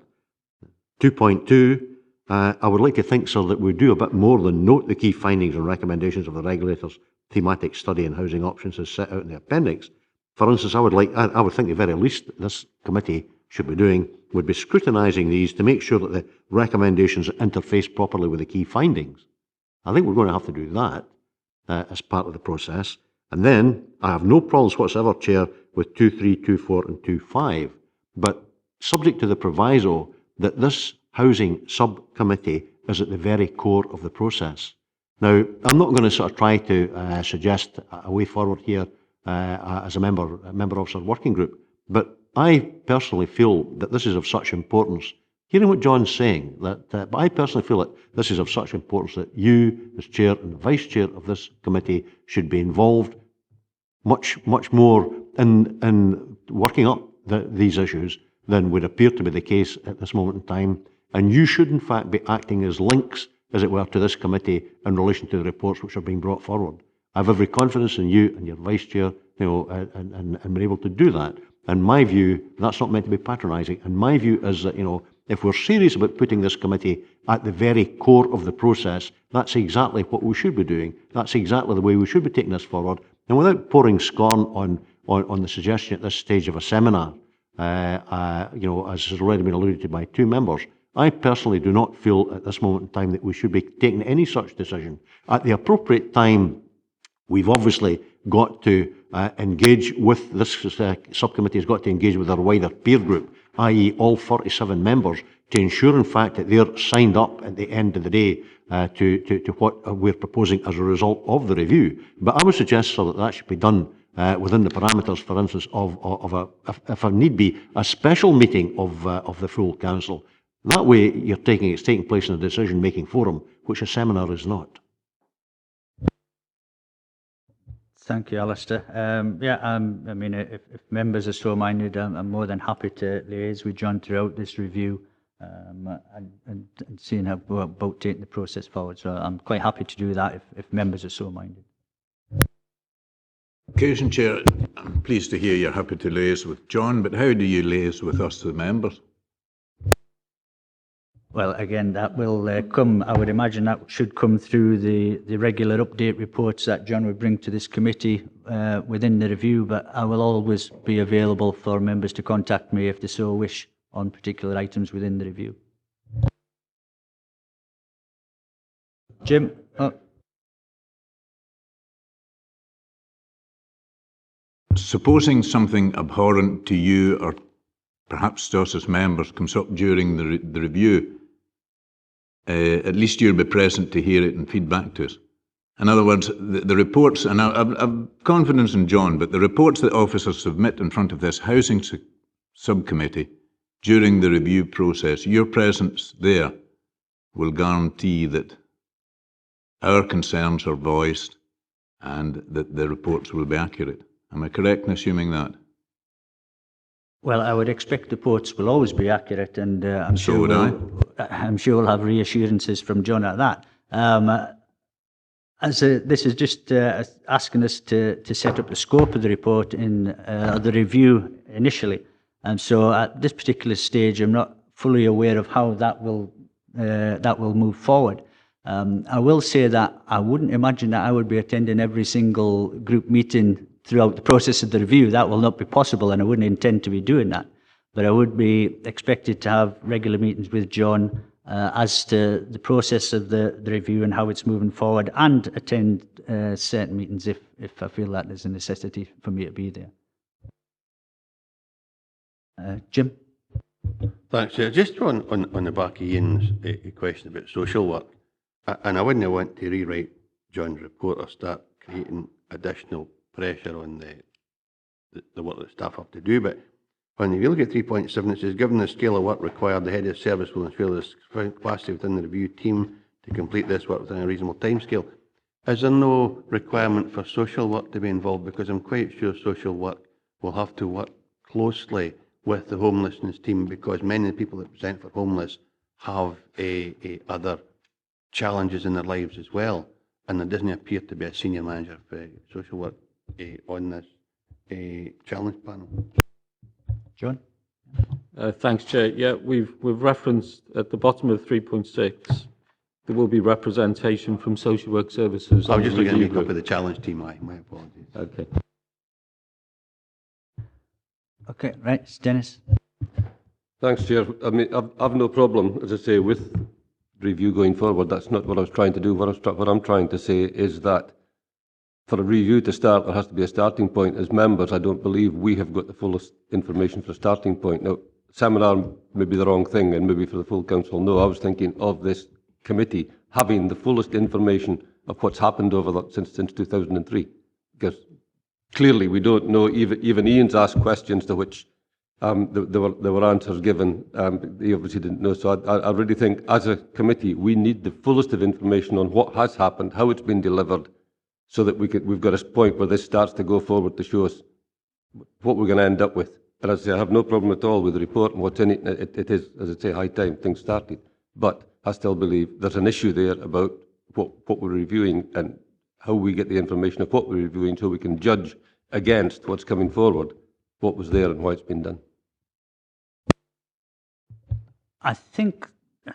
2.2, I would like to think, sir, that we do a bit more than note the key findings and recommendations of the regulator's thematic study and housing options as set out in the appendix. For instance, I would think the very least this committee should be doing would be scrutinising these to make sure that the recommendations interface properly with the key findings. I think we're going to have to do that as part of the process. And then I have no problems whatsoever, Chair, with 2.3, 2.4 and 2.5, but subject to the proviso that this housing subcommittee is at the very core of the process. Now, I'm not going to sort of try to suggest a way forward here as a member officer working group, but I personally feel that this is of such importance. Hearing what John's saying, but I personally feel that this is of such importance that you, as chair and the vice chair of this committee, should be involved much more in working up these issues than would appear to be the case at this moment in time. And you should, in fact, be acting as links, as it were, to this committee in relation to the reports which are being brought forward. I have every confidence in you and your vice chair, you know, and being able to do that. In my view, that's not meant to be patronising. And my view is that, you know, if we're serious about putting this committee at the very core of the process, that's exactly what we should be doing. That's exactly the way we should be taking this forward. And without pouring scorn on the suggestion at this stage of a seminar, you know, as has already been alluded to by two members, I personally do not feel at this moment in time that we should be taking any such decision. At the appropriate time, we've obviously got to engage with this subcommittee, has got to engage with our wider peer group, i.e. all 47 members, to ensure in fact that they're signed up at the end of the day to what we're proposing as a result of the review. But I would suggest, sir, that should be done within the parameters, for instance, of if need be, a special meeting of the full council. That way it's taking place in a decision-making forum, which a seminar is not. Thank you, Alistair. I mean, if members are so minded, I'm more than happy to liaise with John throughout this review and seeing how we're about taking the process forward. So I'm quite happy to do that if members are so minded. Occasion Chair, I'm pleased to hear you're happy to liaise with John, but how do you liaise with us, the members? Well, again, that will come, I would imagine that should come through the regular update reports that John would bring to this committee within the review, but I will always be available for members to contact me if they so wish on particular items within the review. Jim? Oh. Supposing something abhorrent to you or perhaps to us as members comes up during the review, at least you'll be present to hear it and feed back to us. In other words, the reports, and I've confidence in John, but the reports that officers submit in front of this housing subcommittee during the review process, your presence there will guarantee that our concerns are voiced and that the reports will be accurate. Am I correct in assuming that? Well, I would expect the reports will always be accurate, and I'm sure we'll have reassurances from John at that. This is just asking us to set up the scope of the report in the review initially, and so at this particular stage, I'm not fully aware of how that will move forward. I will say that I wouldn't imagine that I would be attending every single group meeting throughout the process of the review, that will not be possible, and I wouldn't intend to be doing that. But I would be expected to have regular meetings with John as to the process of the review and how it's moving forward, and attend certain meetings if I feel that there's a necessity for me to be there. Jim? Thanks, Chair. Just on the back of Ian's question about social work, and I wouldn't want to rewrite John's report or start creating additional pressure on the work that staff have to do, but when you look at 3.7, it says, given the scale of work required, the head of service will ensure there's capacity within the review team to complete this work within a reasonable timescale. Is there no requirement for social work to be involved? Because I'm quite sure social work will have to work closely with the homelessness team, because many of the people that present for homeless have other challenges in their lives as well, and there doesn't appear to be a senior manager for social work on this challenge panel. John? Thanks, Chair. Yeah, we've referenced at the bottom of 3.6, there will be representation from social work services. I was just looking at make up with the challenge team. My apologies. Okay. Okay, right, Dennis. Thanks, Chair. I mean, I've no problem, as I say, with review going forward. That's not what I was trying to do. What I'm trying to say is that for a review to start, there has to be a starting point. As members, I don't believe we have got the fullest information for a starting point. Now, seminar may be the wrong thing, and maybe for the full council, no. I was thinking of this committee having the fullest information of what's happened since 2003, because clearly we don't know. Even Ian's asked questions to which there were answers given. He obviously didn't know. So I really think, as a committee, we need the fullest of information on what has happened, how it's been delivered, so that we've got a point where this starts to go forward to show us what we're going to end up with. And as I say, I have no problem at all with the report and what's in it. It is, as I say, high time things started. But I still believe there's an issue there about what we're reviewing and how we get the information of what we're reviewing, so we can judge against what's coming forward, what was there and why it's been done. I think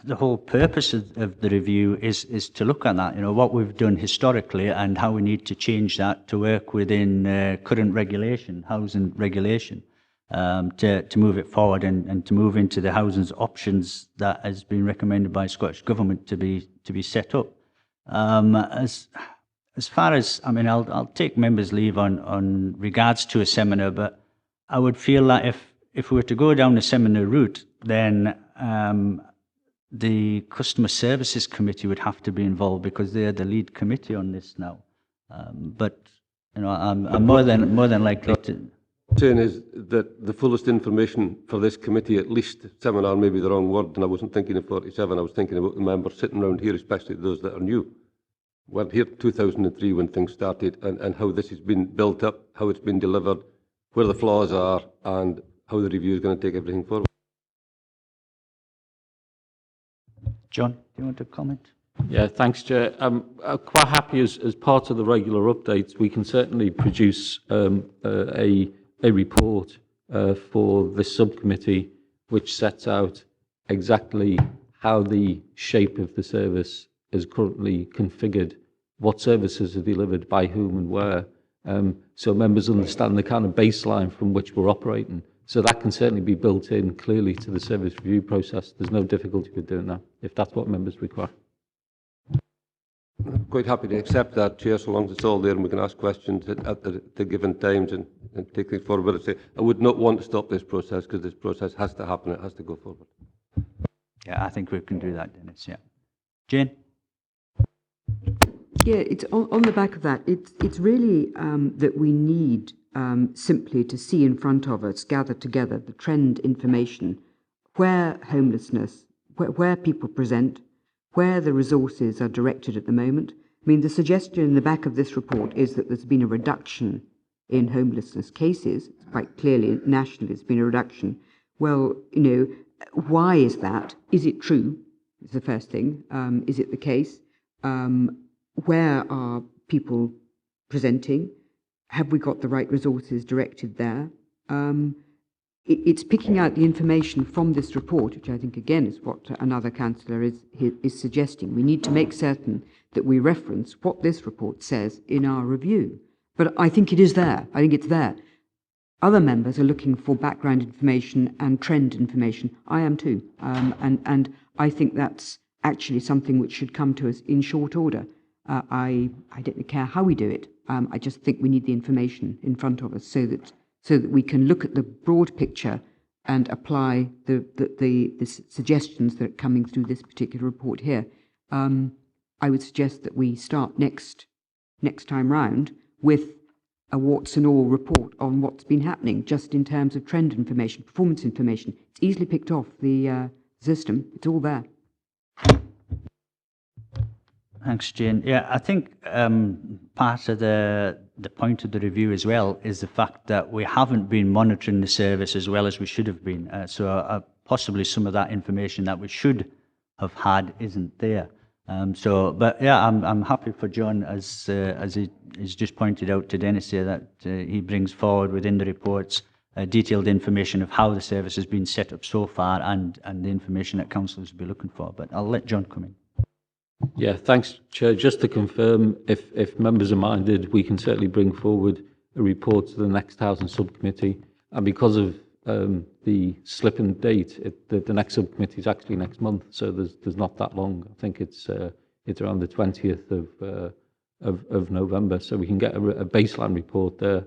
the whole purpose of the review is to look at that, what we've done historically and how we need to change that to work within current regulation, housing regulation, to move it forward and to move into the housing options that has been recommended by Scottish Government to be set up. As far as, I'll take members' leave on regards to a seminar, but I would feel that if we were to go down the seminar route, then the Customer Services Committee would have to be involved, because they're the lead committee on this now. But I'm more than likely to. Saying is that the fullest information for this committee, at least seminar may be the wrong word, and I wasn't thinking of 47. I was thinking about the members sitting around here, especially those that are new. We're here 2003 when things started, and how this has been built up, how it's been delivered, where the flaws are, and how the review is going to take everything forward. John, do you want to comment? Yeah, thanks, Chair. I'm quite happy as part of the regular updates, we can certainly produce a report for this subcommittee which sets out exactly how the shape of the service is currently configured, what services are delivered by whom and where, so members understand the kind of baseline from which we're operating. So that can certainly be built in clearly to the service review process. There's no difficulty with doing that, if that's what members require. I'm quite happy to accept that, Chair, so long as it's all there and we can ask questions at the given times and take things forward. But I would not want to stop this process, because this process has to happen. It has to go forward. Yeah, I think we can do that, Dennis. Yeah. Jane? Yeah, it's on the back of that. It's really that we need simply to see in front of us, gather together the trend information, where homelessness, where people present, where the resources are directed at the moment. I mean, the suggestion in the back of this report is that there's been a reduction in homelessness cases. Quite clearly, nationally, there's been a reduction. Well, why is that? Is it true? Is the first thing. Is it the case? Where are people presenting? Have we got the right resources directed there? It's picking out the information from this report, which I think, again, is what another councillor is suggesting. We need to make certain that we reference what this report says in our review. But I think it is there. I think it's there. Other members are looking for background information and trend information. I am too. And I think that's actually something which should come to us in short order. I don't care how we do it. I just think we need the information in front of us so that we can look at the broad picture and apply the suggestions that are coming through this particular report here. I would suggest that we start next time round with a warts and all report on what's been happening, just in terms of trend information, performance information. It's easily picked off the system. It's all there. Thanks, Jane. Yeah, I think part of the point of the review as well is the fact that we haven't been monitoring the service as well as we should have been. So possibly some of that information that we should have had isn't there. But yeah, I'm happy for John, as he's just pointed out to Dennis here, that he brings forward within the reports detailed information of how the service has been set up so far and the information that councillors will be looking for. But I'll let John come in. Yeah, thanks, Chair. Just to confirm, if members are minded, we can certainly bring forward a report to the next Housing Subcommittee. And because of the slip in date, the next subcommittee is actually next month, so there's not that long. I think it's around the 20th of November, so we can get a baseline report there.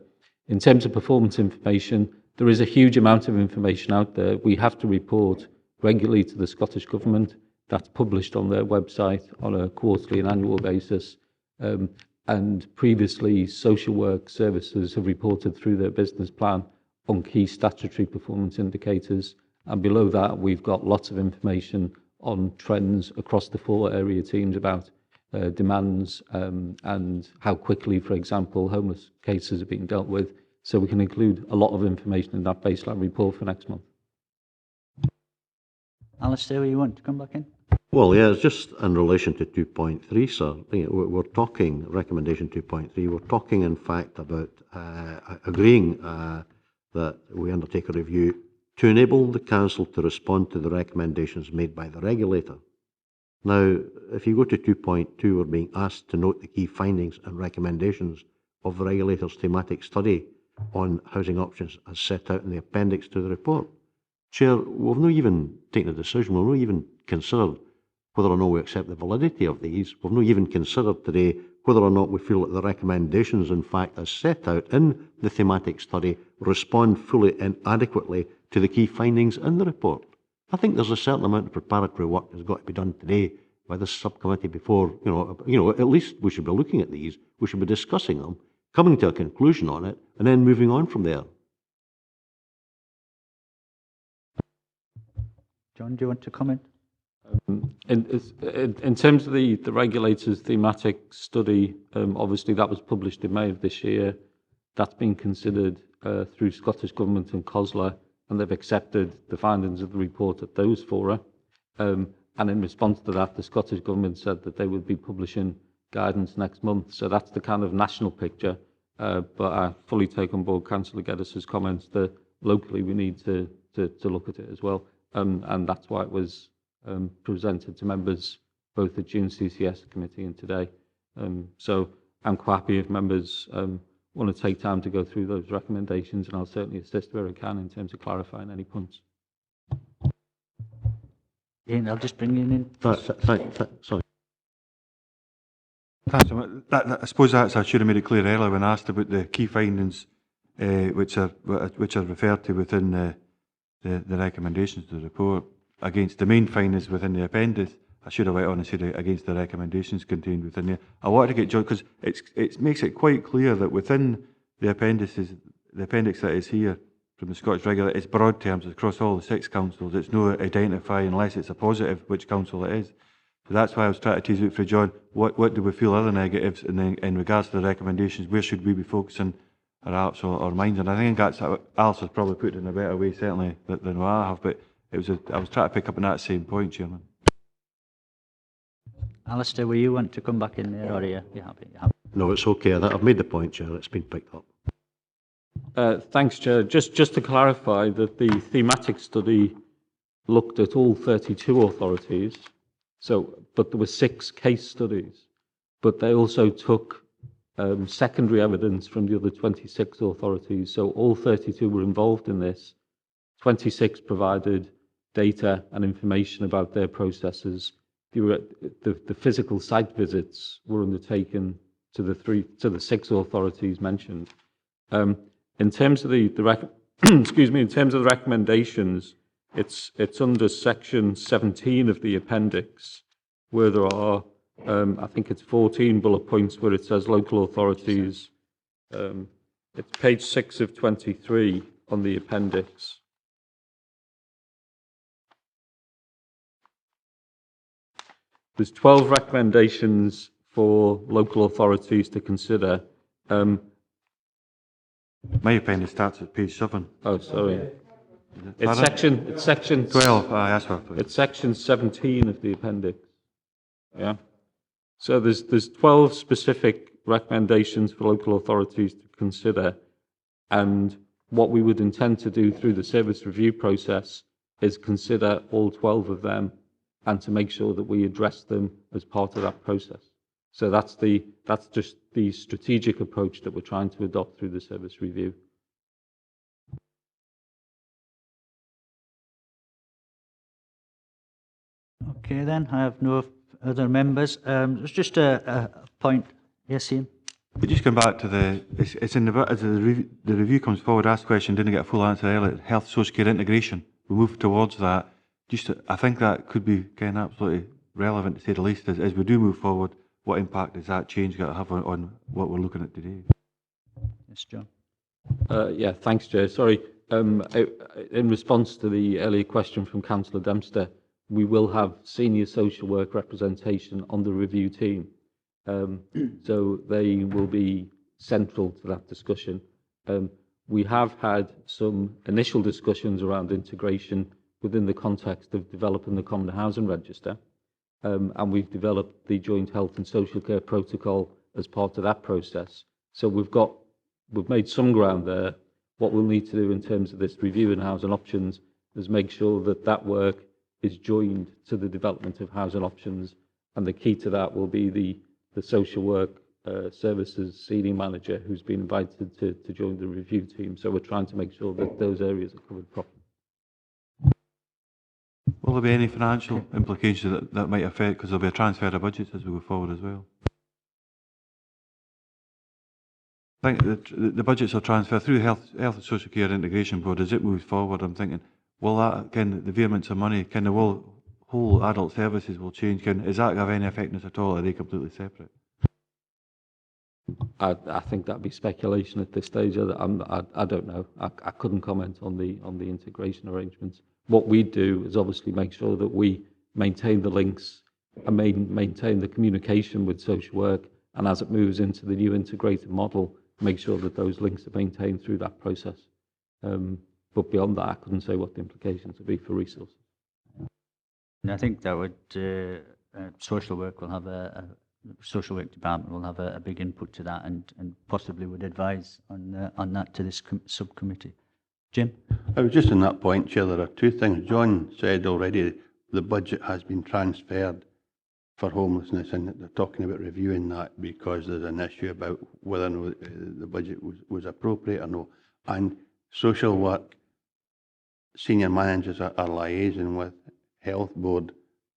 In terms of performance information, there is a huge amount of information out there. We have to report regularly to the Scottish Government. That's published on their website on a quarterly and annual basis. And previously, social work services have reported through their business plan on key statutory performance indicators. And below that, we've got lots of information on trends across the 4 area teams about demands and how quickly, for example, homeless cases are being dealt with. So we can include a lot of information in that baseline report for next month. Alistair, you want to come back in? Well, yeah, it's just in relation to 2.3, sir. We're talking, recommendation 2.3, we're talking in fact about agreeing that we undertake a review to enable the Council to respond to the recommendations made by the regulator. Now, if you go to 2.2, we're being asked to note the key findings and recommendations of the regulator's thematic study on housing options as set out in the appendix to the report. Chair, we've not even taken a decision, we've not even considered whether or not we accept the validity of these. We've not even considered today whether or not we feel that the recommendations, in fact, as set out in the thematic study, respond fully and adequately to the key findings in the report. I think there's a certain amount of preparatory work that's got to be done today by this subcommittee before, at least we should be looking at these, we should be discussing them, coming to a conclusion on it, and then moving on from there. John, do you want to comment? In terms of the regulator's thematic study, obviously that was published in May of this year. That's been considered through Scottish Government and COSLA, and they've accepted the findings of the report at those fora. And in response to that, the Scottish Government said that they would be publishing guidance next month. So that's the kind of national picture. But I fully take on board Councillor Geddes' comments that locally we need to look at it as well. And that's why it was presented to members both at June CCS committee and today. So I'm quite happy if members want to take time to go through those recommendations, and I'll certainly assist where I can in terms of clarifying any points. Ian, I'll just bring you in. Sorry. Thanks. I suppose I should have made it clear earlier when asked about the key findings which are referred to within the recommendations to the report against the main findings within the appendix. I should have went on and said against the recommendations contained within there. I wanted to get John, because it makes it quite clear that within the appendices, the appendix that is here from the Scottish Regulator, it's broad terms across all the 6 councils. It's no identify unless it's a positive which council it is. So that's why I was trying to tease out for John, what do we feel are the negatives, and then in regards to the recommendations, where should we be focusing our hearts or minds? And I think that's Alice has probably put it in a better way certainly than what I have, but I was trying to pick up on that same point, Chairman. Alistair, will you want to come back in there, or are you happy? No, it's okay. I've made the point, Chair. It's been picked up. Thanks, Chair. Just to clarify that the thematic study looked at all 32 authorities, but there were 6 case studies, but they also took secondary evidence from the other 26 authorities. So all 32 were involved in this. 26 provided data and information about their processes. The physical site visits were undertaken to the 6 authorities mentioned. In terms of excuse me, in terms of the recommendations, it's under section 17 of the appendix, where there are I think it's 14 bullet points where it says local authorities. It's page 6 of 23 on the appendix. There's 12 recommendations for local authorities to consider. My appendix starts at page 7. Oh, sorry. It's Pardon? section 12. That's what I thought. It's section 17 of the appendix. Yeah. So there's 12 specific recommendations for local authorities to consider, and what we would intend to do through the service review process is consider all 12 of them and to make sure that we address them as part of that process. So that's just the strategic approach that we're trying to adopt through the service review. Okay, then, I have no other members. There's just a point. Yes, Ian? We just come back to it's in the bit as the review comes forward, asked question, didn't get a full answer earlier, health social care integration. We move towards that. I think that could be kind of absolutely relevant, to say the least, as we do move forward. What impact does that change going to have on what we're looking at today? Yes, John. Yeah, thanks, Chair. Sorry. In response to the earlier question from Councillor Dempster, we will have senior social work representation on the review team. So they will be central to that discussion. We have had some initial discussions around integration within the context of developing the Common Housing Register. And we've developed the Joint Health and Social Care Protocol as part of that process. So we've made some ground there. What we'll need to do in terms of this review in housing options is make sure that that work is joined to the development of housing options, and the key to that will be the social work services senior manager who's been invited to join the review team. So we're trying to make sure that those areas are covered properly. Will there be any financial implications that might affect, because there'll be a transfer of budgets as we go forward as well? I think the budgets are transferred through the Health and Social Care Integration Board. As it moves forward, I'm thinking, will that, the vehemence of money, the whole adult services will change? Is that have any effectiveness at all? Are they completely separate? I think that'd be speculation at this stage. I don't know. I couldn't comment on the integration arrangements. What we do is obviously make sure that we maintain the links and maintain the communication with social work, and as it moves into the new integrated model, make sure that those links are maintained through that process. But beyond that, I couldn't say what the implications would be for resources. And I think that would social work will have social work department will have a big input to that, and possibly would advise on that to this subcommittee. Jim? I was just on that point, Chair. There are two things. John said already the budget has been transferred for homelessness, and they're talking about reviewing that because there's an issue about whether or not the budget was appropriate or no. And social work senior managers are liaising with health board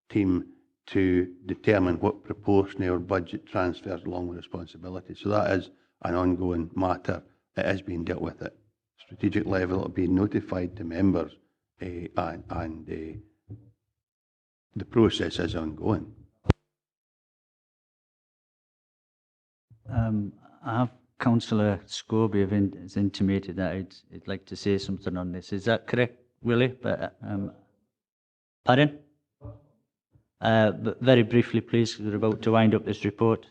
team to determine what proportion of our budget transfers along with responsibility. So that is an ongoing matter. It is being dealt with at strategic level. It'll be notified to members, and the process is ongoing. I have Councillor Scobie has intimated that he'd like to say something on this. Is that correct, Willie? But, pardon? But very briefly, please, because we're about to wind up this report.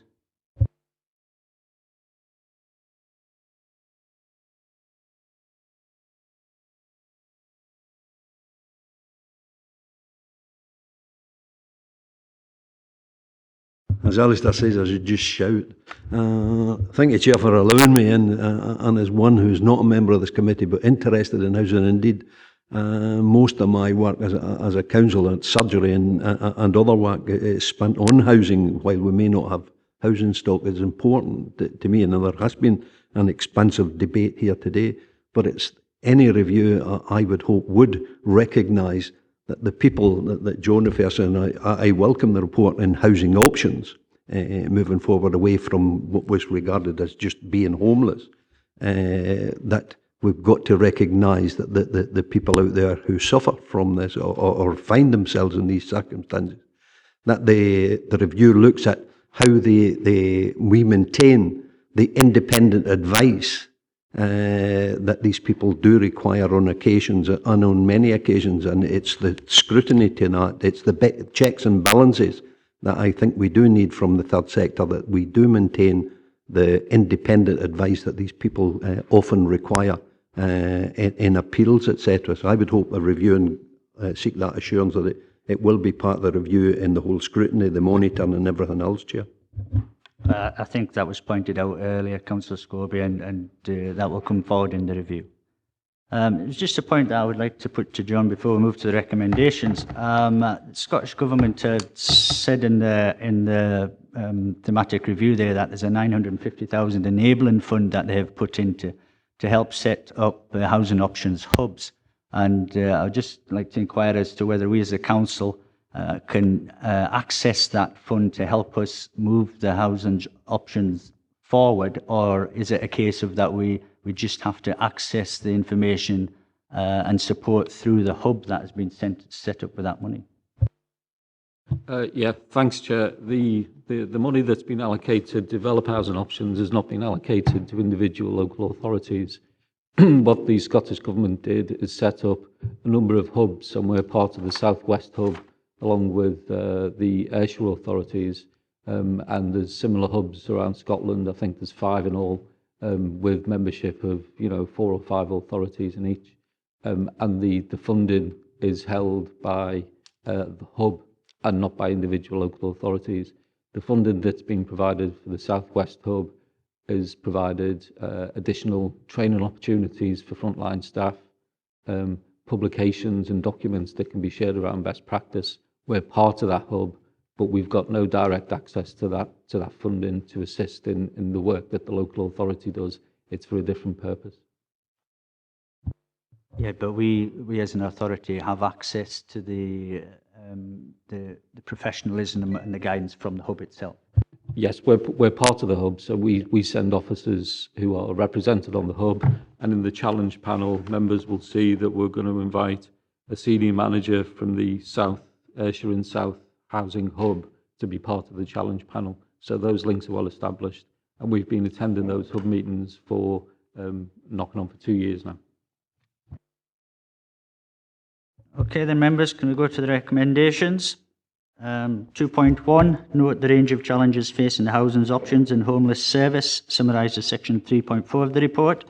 As Alistair says, I should just shout. Thank you, Chair, for allowing me in, and as one who's not a member of this committee but interested in housing. Indeed, most of my work as a councillor, surgery and other work is spent on housing, while we may not have housing stock is important to me, and there has been an expansive debate here today, but it's any review I would hope would recognise that the people that John refers to, and I welcome the report in housing options, moving forward away from what was regarded as just being homeless, that we've got to recognise that the people out there who suffer from this or find themselves in these circumstances, that the review looks at how we maintain the independent advice that these people do require on occasions, and on many occasions, and it's the scrutiny to that, it's the checks and balances that I think we do need from the third sector, that we do maintain the independent advice that these people often require in appeals, etc. So I would hope a review and seek that assurance that it will be part of the review in the whole scrutiny, the monitoring and everything else, Chair. I think that was pointed out earlier, Councillor Scobie, and that will come forward in the review. It's just a point that I would like to put to John before we move to the recommendations. The Scottish Government said in the thematic review there that there's a 950,000 enabling fund that they have put into to help set up housing options hubs. And I'd just like to inquire as to whether we as a council can access that fund to help us move the housing options forward, or is it a case of that we just have to access the information and support through the hub that has been set up with that money? Yeah, thanks, Chair. The money that's been allocated to develop housing options has not been allocated to individual local authorities. What the Scottish Government did is set up a number of hubs, and we're part of the South West Hub, along with the Ayrshire authorities, and there's similar hubs around Scotland. I think there's 5 in all, with membership of 4 or 5 authorities in each, and the funding is held by the hub and not by individual local authorities. The funding that's been provided for the South West Hub has provided additional training opportunities for frontline staff, publications and documents that can be shared around best practice. We're part of that hub, but we've got no direct access to that funding to assist in the work that the local authority does. It's for a different purpose. Yeah, but we as an authority have access to the professionalism and the guidance from the hub itself. Yes, we're part of the hub, so we send officers who are represented on the hub, and in the challenge panel, members will see that we're going to invite a senior manager from the South Ayrshire and South Housing Hub to be part of the challenge panel. So those links are well established, and we've been attending those hub meetings for knocking on for 2 years now. Okay then, members, can we go to the recommendations? 2.1, note the range of challenges facing the housing options and homeless service, summarised as section 3.4 of the report.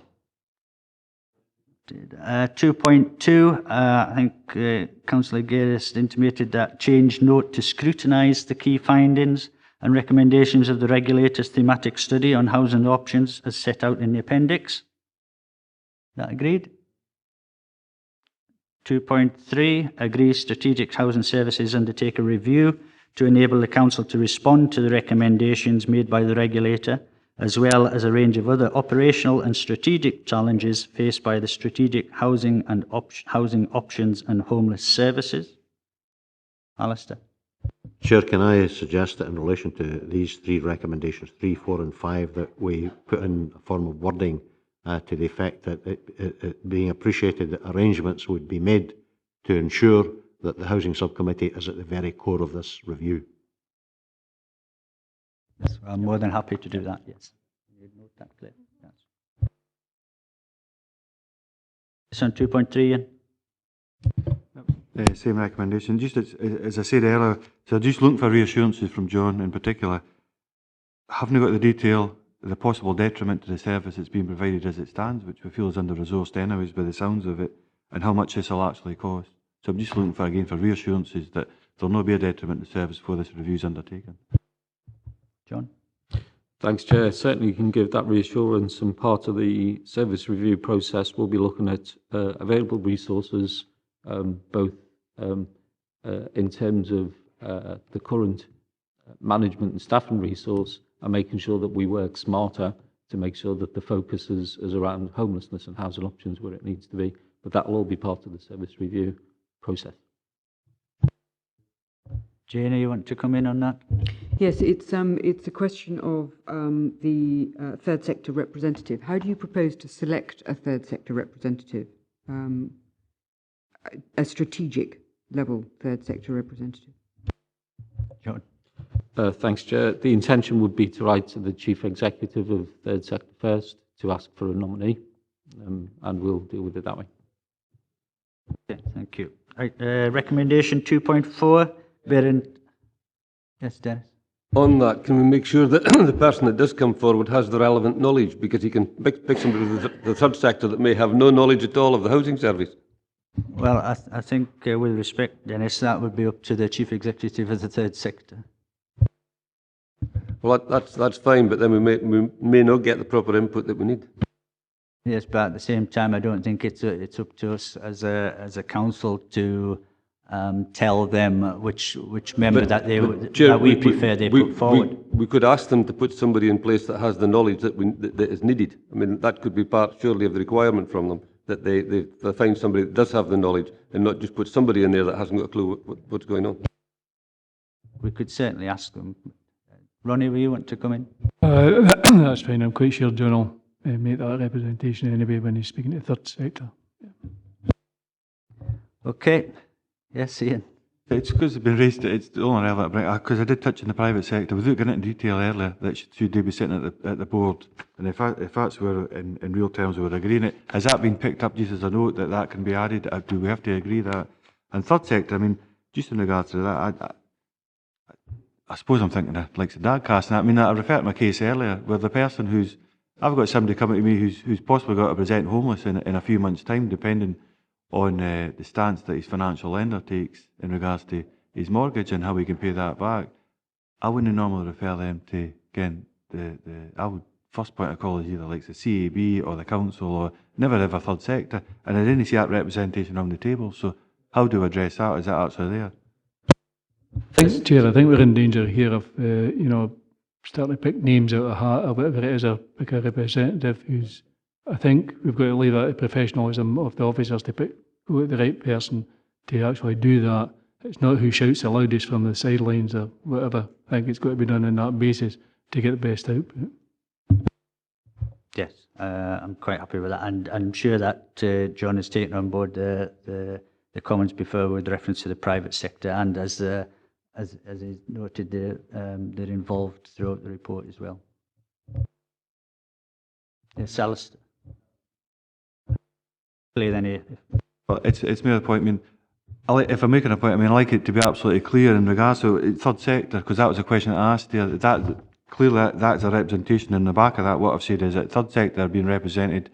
2.2, I think Councillor Gayres intimated that change note to scrutinise the key findings and recommendations of the regulator's thematic study on housing options as set out in the appendix. Is that agreed? 2.3, agrees strategic housing services undertake a review to enable the council to respond to the recommendations made by the regulator, as well as a range of other operational and strategic challenges faced by the strategic housing and housing options and homeless services. Alistair. Chair, can I suggest that in relation to these 3 recommendations, 3, 4 and 5, that we put in a form of wording to the effect that it being appreciated that arrangements would be made to ensure that the Housing Subcommittee is at the very core of this review. Yes, I'm more than happy to do that, yes. Note that clear. Yes. It's on 2.3, Ian. Same recommendation. Just as I said earlier, so just looking for reassurances from John in particular. Haven't got the detail, the possible detriment to the service that's being provided as it stands, which we feel is under-resourced anyways by the sounds of it, and how much this will actually cost. So I'm just looking for, again, for reassurances that there'll not be a detriment to the service before this review is undertaken. John. Thanks, Chair. Certainly you can give that reassurance, and part of the service review process will be looking at available resources, both in terms of the current management and staffing resource, and making sure that we work smarter to make sure that the focus is around homelessness and housing options where it needs to be. But that will all be part of the service review process. Jane, you want to come in on that? Yes, it's a question of the third sector representative. How do you propose to select a third sector representative? A strategic level third sector representative. John. Thanks, Chair. The intention would be to write to the Chief Executive of Third Sector first to ask for a nominee, and we'll deal with it that way. Okay, thank you. Right, recommendation 2.4, Sederunt. Yes, Dennis. On that, can we make sure that the person that does come forward has the relevant knowledge? Because you can pick somebody with the third sector that may have no knowledge at all of the housing service. Well, I think with respect, Dennis, that would be up to the Chief Executive of the third sector. Well, that's fine, but then we may not get the proper input that we need. Yes, but at the same time, I don't think it's up to us as a council to tell them which member that we prefer they put forward. We could ask them to put somebody in place that has the knowledge that is needed. I mean, that could be part, surely, of the requirement from them, that they find somebody that does have the knowledge and not just put somebody in there that hasn't got a clue what's going on. We could certainly ask them. Ronnie, will you want to come in? That's fine. I'm quite sure John will make that representation anyway when he's speaking to the third sector. Yeah. Okay. Yes, Ian. It's because it's been raised, it's the only relevant, because I did touch on the private sector, without getting into detail earlier, that should they be sitting at the board, and if that's where, in real terms, we're agreeing it, has that been picked up just as a note that can be added? Do we have to agree that? And third sector, I mean, just in regards to that, I suppose I'm thinking of like the Dadcast, and I mean, I referred to my case earlier, where the person I've got somebody coming to me who's possibly got to present homeless in a few months' time, depending on the stance that his financial lender takes in regards to his mortgage and how we can pay that back. I wouldn't normally refer them to, again, I would first point of call is either like the CAB or the council or never ever third sector, and I didn't see that representation on the table, so how do we address that? Is that actually there? Chair, I think we're in danger here of, starting to pick names out of a hat or whatever it is, or pick a representative who's, I think we've got to leave that to professionalism of the officers to pick the right person to actually do that. It's not who shouts the loudest from the sidelines or whatever. I think it's got to be done on that basis to get the best output. Yes, I'm quite happy with that, and I'm sure that John has taken on board the comments before with reference to the private sector, and as is noted, they're involved throughout the report as well. Yes, Alistair. Well, it's made a point. I mean, if I'm making a point, I mean, I like it to be absolutely clear in regards to third sector, because that was a question I asked there. That clearly that's a representation in the back of that. What I've said is that third sector are being represented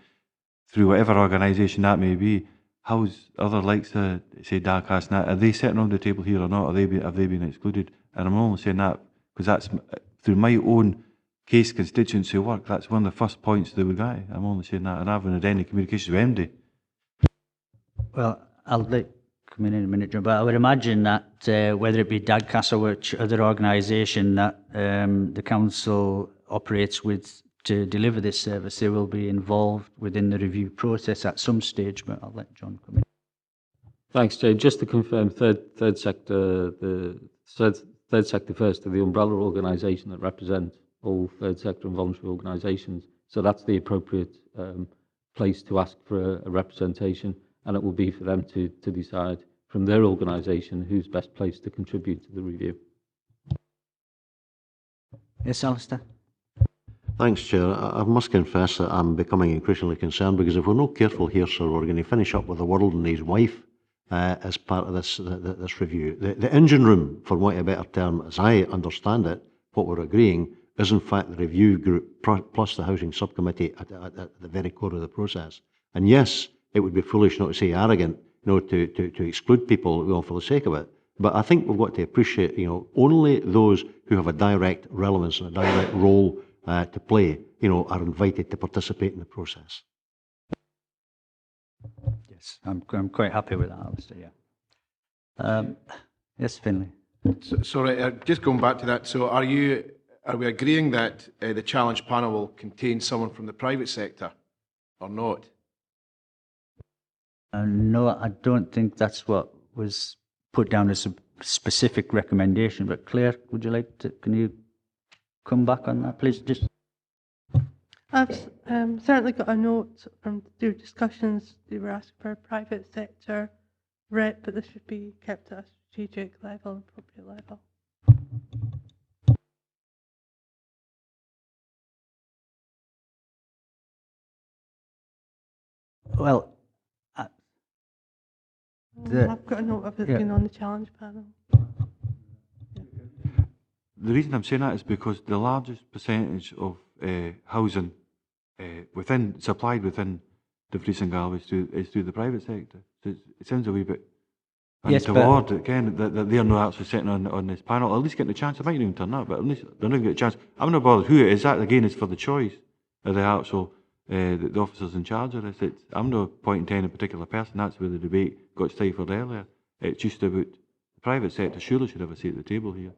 through whatever organisation that may be. How's other likes say Dadcast and that, are they sitting on the table here or not? Have they been excluded? And I'm only saying that because that's through my own case constituency work. That's one of the first points they would get. I'm only saying that, and I haven't had any communications with MD. Well, I'll come in a minute, John, but I would imagine that whether it be Dadcast or which other organisation that the council operates with to deliver this service, they will be involved within the review process at some stage, but I'll let John come in. Thanks, Jay. Just to confirm, third sector, the third sector first are the umbrella organisation that represent all third sector and voluntary organisations. So that's the appropriate place to ask for a representation, and it will be for them to decide from their organisation who's best placed to contribute to the review. Yes, Alistair. Thanks, Chair. I must confess that I'm becoming increasingly concerned, because if we're not careful here, sir, we're going to finish up with the world and his wife as part of this review. The engine room, for want of a better term, as I understand it, what we're agreeing is in fact the review group plus the housing subcommittee at the very core of the process. And yes, it would be foolish, not to say arrogant, to exclude people for the sake of it. But I think we've got to appreciate, only those who have a direct relevance and a direct role to play, are invited to participate in the process. Yes, I'm quite happy with that, Alistair, yeah. Yes, Finlay. Sorry, just going back to that, so are you are we agreeing that the challenge panel will contain someone from the private sector or not? No, I don't think that's what was put down as a specific recommendation, but Claire, would you like to, can you come back on that, please? Just I've certainly got a note from your discussions. You were asking for a private sector rep, but this should be kept at a strategic level, appropriate level. well, I've got a note of it yeah. being on the challenge panel. The reason I'm saying that is because the largest percentage of housing supplied within Dumfries and Galloway is through the private sector. So it sounds a wee bit Yes, untoward again that they're not actually sitting on this panel. At least getting a chance. They might not even turn up, but at least they're not getting a chance. I'm not bothered who it is. That again is for the choice of the actual the officers in charge of this. I'm not pointing to any particular person. That's where the debate got stifled earlier. It's just about the private sector. Surely should have a seat at the table here.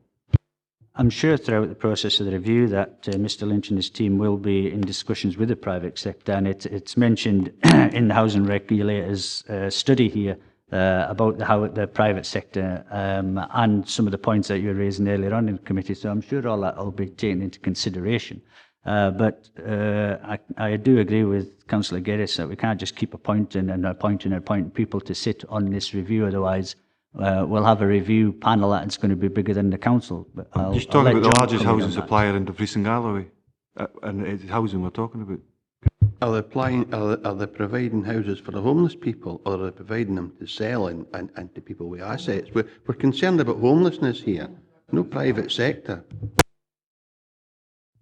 I'm sure throughout the process of the review that Mr Lynch and his team will be in discussions with the private sector, and it's mentioned in the housing regulators study here about how the private sector and some of the points that you were raising earlier on in committee. So I'm sure all that will be taken into consideration. But I do agree with Councillor Geddes that we can't just keep appointing people to sit on this review. Otherwise, we'll have a review panel that's going to be bigger than the council. But Just talking about the largest housing supplier in Dumfries and Galloway, and it's housing we're talking about. Are they providing houses for the homeless people, or are they providing them to sell and to people with assets? We're concerned about homelessness here, no private sector.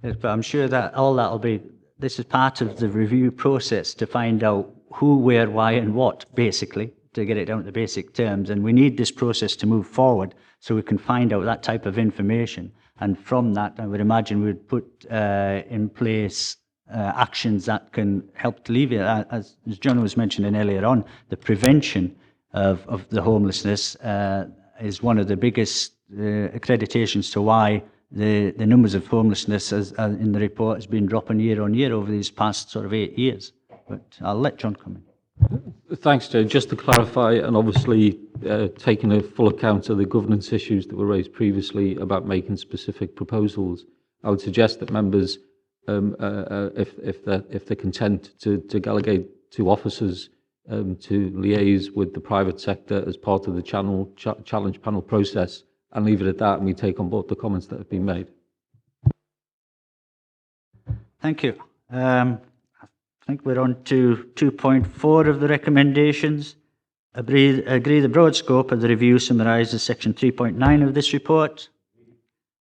Yes, but I'm sure that all that will be, this is part of the review process to find out who, where, why and what, basically, to get it down to the basic terms. And we need this process to move forward so we can find out that type of information. And from that, I would imagine we'd put in place actions that can help to alleviate, as John was mentioning earlier on, the prevention of the homelessness is one of the biggest accreditations to why the numbers of homelessness in the report has been dropping year on year over these past sort of 8 years. But I'll let John come in. Thanks, Joe. Just to clarify, and obviously taking a full account of the governance issues that were raised previously about making specific proposals, I would suggest that members, if they're content to delegate to officers to liaise with the private sector as part of the challenge panel process, and leave it at that, and we take on board the comments that have been made. Thank you. I think we're on to 2.4 of the recommendations. Agree the broad scope of the review summarises section 3.9 of this report.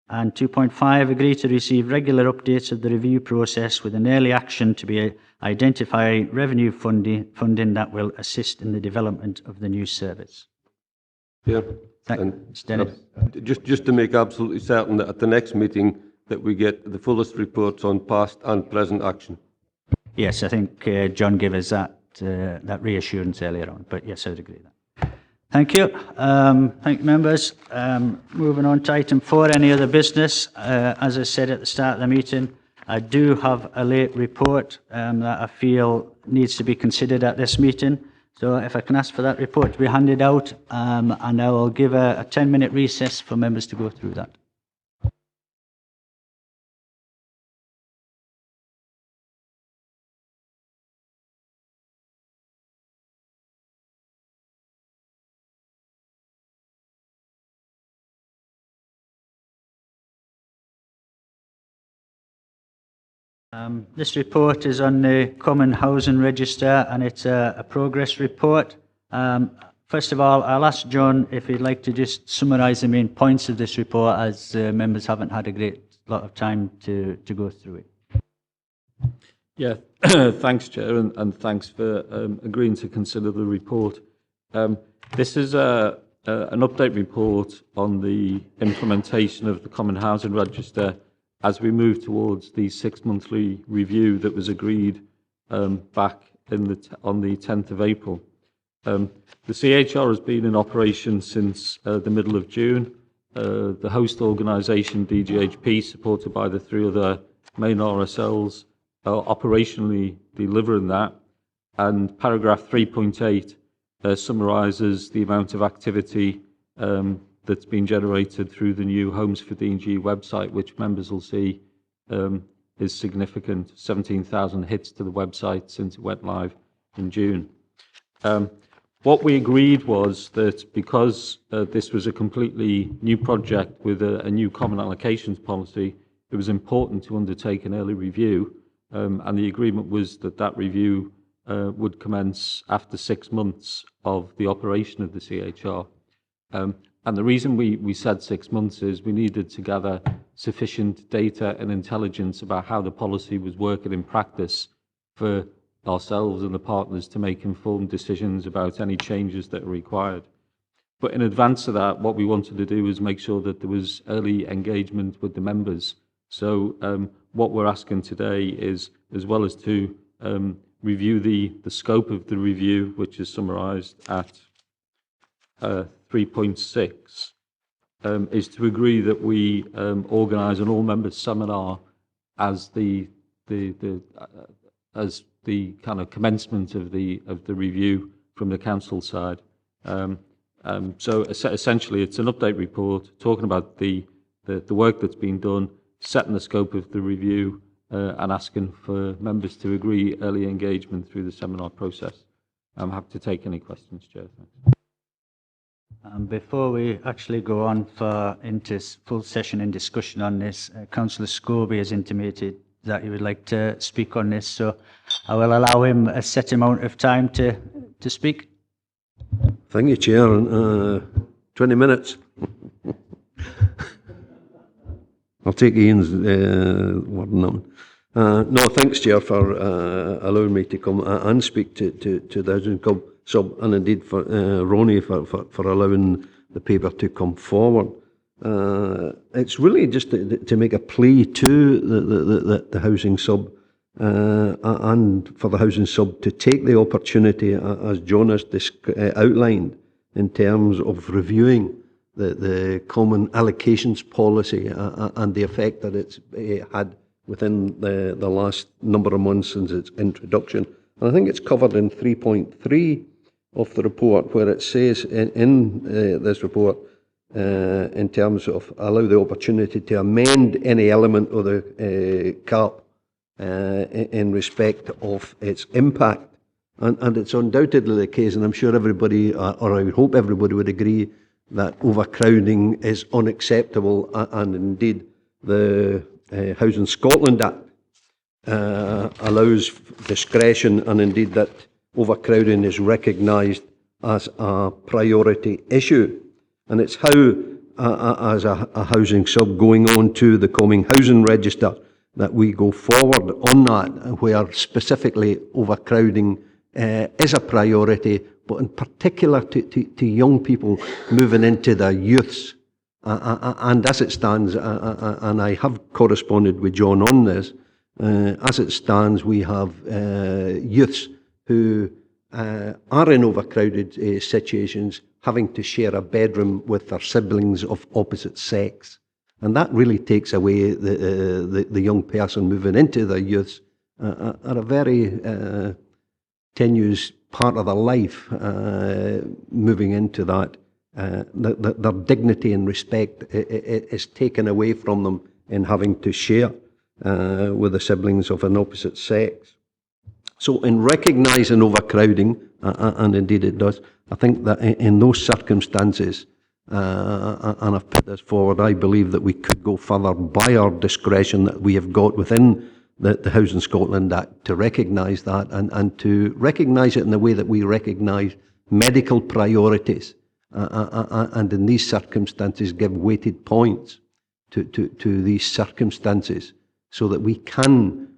And 2.5, agree to receive regular updates of the review process with an early action to be identify revenue funding that will assist in the development of the new service. Yeah. Thanks, Dennis. Just to make absolutely certain that at the next meeting that we get the fullest reports on past and present action. Yes, I think John gave us that reassurance earlier on, but yes, I would agree with that. Thank you. Thank you, members. Moving on to item 4, any other business. As I said at the start of the meeting, I do have a late report that I feel needs to be considered at this meeting. So if I can ask for that report to be handed out, and I will give a 10-minute recess for members to go through that. This report is on the Common Housing Register, and it's a progress report. First of all, I'll ask John if he'd like to just summarise the main points of this report, as members haven't had a great lot of time to go through it. Yeah, thanks, Chair, and thanks for agreeing to consider the report. This is an update report on the implementation of the Common Housing Register as we move towards the 6-monthly review that was agreed back on the 10th of April. The CHR has been in operation since the middle of June. the host organisation, DGHP, supported by the 3 other main RSLs, are operationally delivering that. And paragraph 3.8 summarises the amount of activity that's been generated through the new Homes for D&G website, which members will see is significant. 17,000 hits to the website since it went live in June. What we agreed was that because this was a completely new project with a new common allocations policy, it was important to undertake an early review, and the agreement was that that review would commence after 6 months of the operation of the CHR. And the reason we said 6 months is we needed to gather sufficient data and intelligence about how the policy was working in practice for ourselves and the partners to make informed decisions about any changes that are required. But in advance of that, what we wanted to do was make sure that there was early engagement with the members. So what we're asking today is, as well as to review the scope of the review, which is summarised at 3.6, is to agree that we organise an all-members seminar as the kind of commencement of the review from the council side. So essentially, it's an update report talking about the work that's been done, setting the scope of the review, and asking for members to agree early engagement through the seminar process. I'm happy to take any questions, Chair. Thanks. Before we actually go on into full session and discussion on this, Councillor Scobie has intimated that he would like to speak on this, so I will allow him a set amount of time to speak. Thank you, Chair. 20 minutes. I'll take Ian's word on that. No, thanks, Chair, for allowing me to come and speak to the Housing Sub, and indeed for Ronnie for allowing the paper to come forward. It's really just to make a plea to the Housing Sub and for the Housing Sub to take the opportunity, as John has outlined, in terms of reviewing the common allocations policy and the effect that it's had within the last number of months since its introduction. And I think it's covered in 3.3 of the report, where it says in this report, in terms of allow the opportunity to amend any element of the CAP in respect of its impact. And it's undoubtedly the case, and I'm sure everybody, or I would hope everybody would agree, that overcrowding is unacceptable, and indeed the Housing Scotland Act allows discretion, and indeed that overcrowding is recognised as a priority issue. And it's how, as a Housing Sub, going on to the coming Housing Register, that we go forward on that, where specifically overcrowding is a priority, but in particular to young people moving into their youths. And as it stands, and I have corresponded with John on this, as it stands, we have youths who are in overcrowded situations, having to share a bedroom with their siblings of opposite sex. And that really takes away the young person moving into their youths at a very tenuous part of their life, moving into that. Their dignity and respect is taken away from them in having to share with the siblings of an opposite sex. So in recognising overcrowding, and indeed it does, I think that in those circumstances, and I've put this forward, I believe that we could go further by our discretion that we have got within the Housing Scotland Act to recognise that, and to recognise it in the way that we recognise medical priorities, and in these circumstances give weighted points to these circumstances, so that we can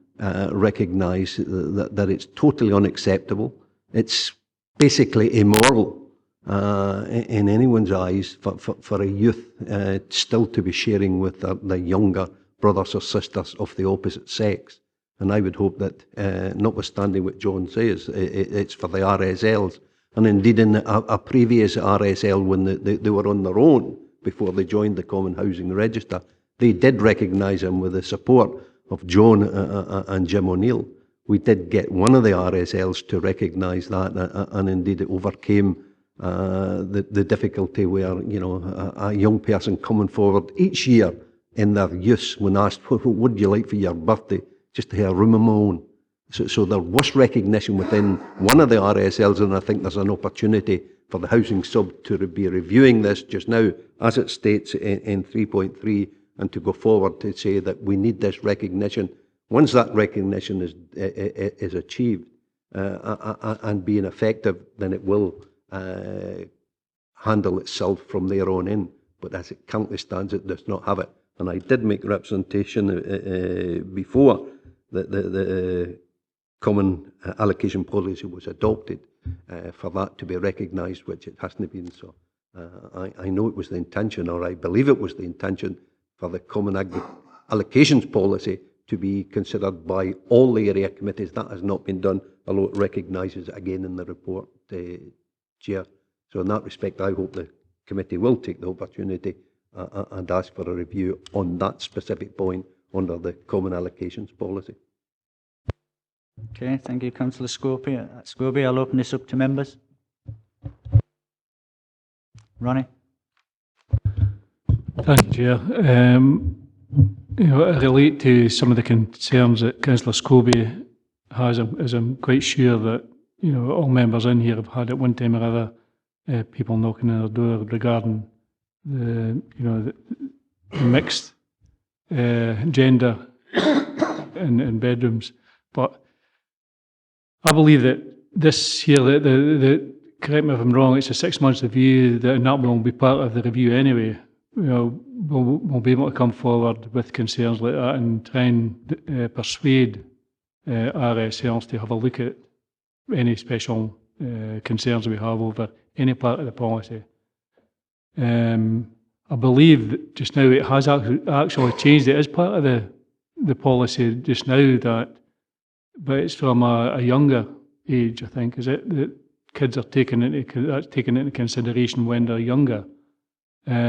recognise that it's totally unacceptable. It's basically immoral in anyone's eyes for a youth still to be sharing with their younger brothers or sisters of the opposite sex. And I would hope that, notwithstanding what John says, it's for the RSLs. And indeed in a previous RSL, when they were on their own, before they joined the Common Housing Register. They did recognise him with the support of John and Jim O'Neill. We did get one of the RSLs to recognise that, and indeed it overcame the difficulty where, you know, a young person coming forward each year in their youth, when asked, what would you like for your birthday, just to have a room of my own. So there was recognition within one of the RSLs, and I think there's an opportunity for the Housing Sub to be reviewing this just now, as it states in 3.3, and to go forward to say that we need this recognition. Once that recognition is achieved and being effective, then it will handle itself from there on in. But as it currently stands, it does not have it. And I did make representation before the common allocation policy was adopted for that to be recognised, which it hasn't been. So I know it was the intention, or I believe it was the intention, for the common allocations policy to be considered by all the area committees. That has not been done, although it recognises it again in the report, Chair. So in that respect, I hope the committee will take the opportunity and ask for a review on that specific point under the common allocations policy. Okay, thank you, Councillor Scobie. I'll open this up to members. Ronnie? Thank you, Chair. You know, I relate to some of the concerns that Councillor Scobie has, as I'm quite sure that, you know, all members in here have had at one time or other people knocking on their door regarding the, you know, the mixed gender in bedrooms. But I believe that this here, correct me if I'm wrong, it's a 6 months review, and that will be part of the review anyway. You know, we'll be able to come forward with concerns like that and try and persuade RSLs to have a look at any special concerns we have over any part of the policy. I believe that just now it has actually changed. It is part of the policy just now, that, but it's from a younger age, I think. Is it that kids are taken into consideration when they're younger,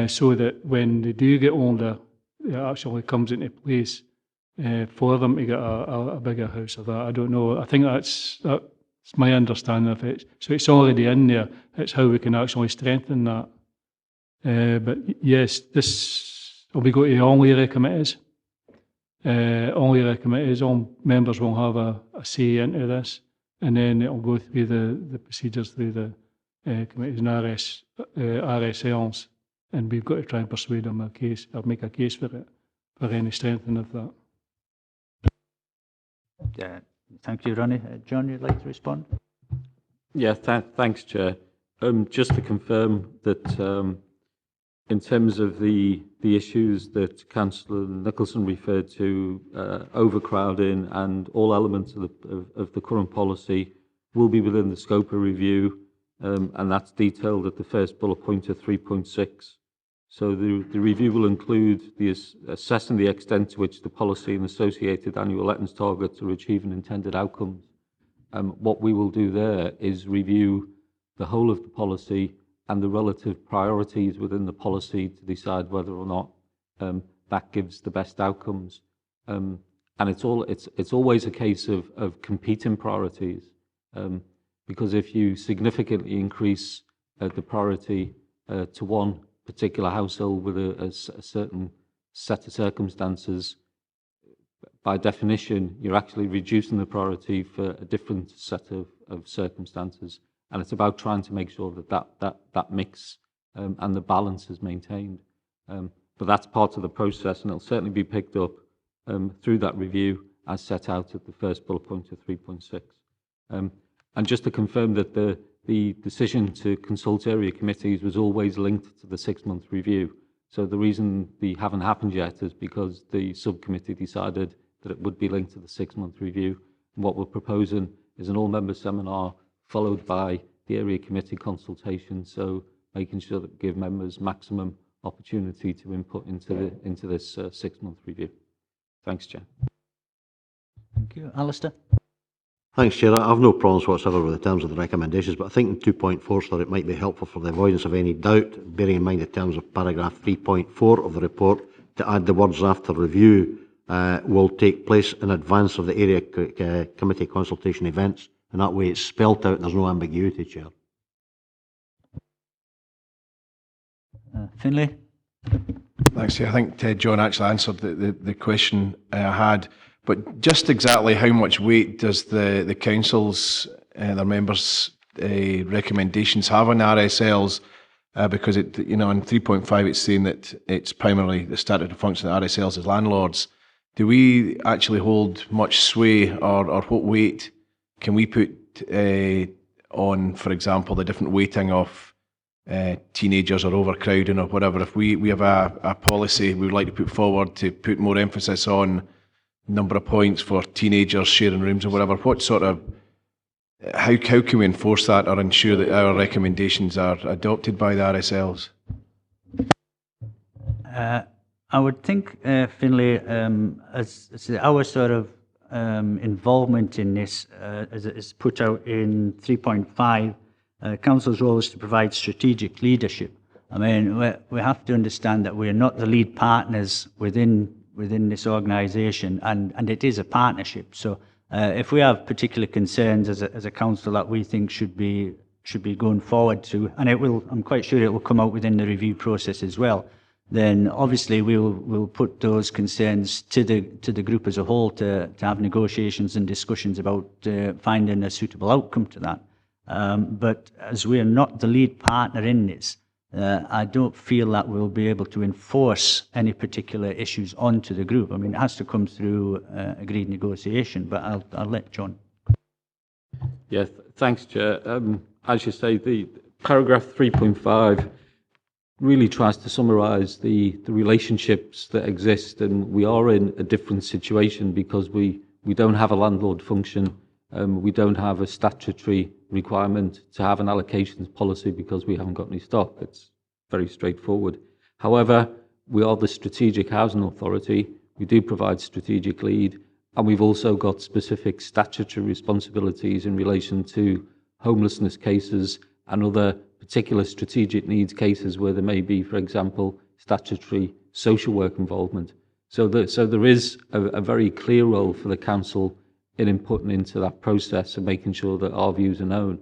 so that when they do get older, it actually comes into place for them to get a bigger house or that. I don't know. I think that's my understanding of it. So it's already in there. It's how we can actually strengthen that. But yes, this will be going to all area committees. All area committees, all members will have a say into this, and then it will go through the procedures through the committees and RSLs, and we've got to try and persuade them a case, or make a case for it, for any strengthening of that. Thank you, Ronnie. John, you'd like to respond? Yeah, thanks, Chair. Just to confirm that in terms of the issues that Councillor Nicholson referred to, overcrowding and all elements of the current policy will be within the scope of review, and that's detailed at the first bullet point of 3.6. So the review will include assessing the extent to which the policy and associated annual lettings targets are achieving intended outcomes. What we will do there is review the whole of the policy and the relative priorities within the policy to decide whether or not that gives the best outcomes. And it's always a case of competing priorities, because if you significantly increase the priority to one particular household with a certain set of circumstances, by definition, you're actually reducing the priority for a different set of circumstances. And it's about trying to make sure that mix and the balance is maintained. But that's part of the process, and it'll certainly be picked up through that review as set out at the first bullet point of 3.6. And just to confirm that the decision to consult area committees was always linked to the 6-month review. So the reason they haven't happened yet is because the subcommittee decided that it would be linked to the 6-month review. And what we're proposing is an all-member seminar followed by the area committee consultation, so making sure that we give members maximum opportunity to input into this 6-month review. Thanks, Chair. Thank you. Alistair? Thanks, Chair. I've no problems whatsoever with the terms of the recommendations, but I think in 2.4, sir, it might be helpful for the avoidance of any doubt, bearing in mind the terms of paragraph 3.4 of the report, to add the words after review will take place in advance of the area committee consultation events, and that way it's spelt out and there's no ambiguity, Chair. Finlay? Thanks, Chair. I think John actually answered the question I had. But just exactly how much weight does the council's, their members' recommendations have on RSLs? Because in 3.5 it's saying that it's primarily the statutory function of RSLs as landlords. Do we actually hold much sway, or what weight can we put on, for example, the different weighting of teenagers or overcrowding or whatever? If we have a policy we would like to put forward to put more emphasis on number of points for teenagers sharing rooms or whatever, what sort of, how can we enforce that or ensure that our recommendations are adopted by the RSLs? I would think, Finlay, as our sort of involvement in this, as it is put out in 3.5, Council's role is to provide strategic leadership. I mean, we have to understand that we're not the lead partners within this organisation, and it is a partnership. So if we have particular concerns as a council that we think should be going forward to, and I'm quite sure it will come out within the review process as well, then obviously we'll put those concerns to the group as a whole to have negotiations and discussions about finding a suitable outcome to that. But as we are not the lead partner in this, I don't feel that we'll be able to enforce any particular issues onto the group. I mean, it has to come through agreed negotiation, but I'll let John. Yeah, thanks, Chair. As you say, the paragraph 3.5 really tries to summarise the relationships that exist, and we are in a different situation because we don't have a landlord function. We don't have a statutory requirement to have an allocations policy because we haven't got any stock. It's very straightforward. However, we are the strategic housing authority. We do provide strategic lead, and we've also got specific statutory responsibilities in relation to homelessness cases and other particular strategic needs cases where there may be, for example, statutory social work involvement. So there is a very clear role for the council in inputting into that process and making sure that our views are known.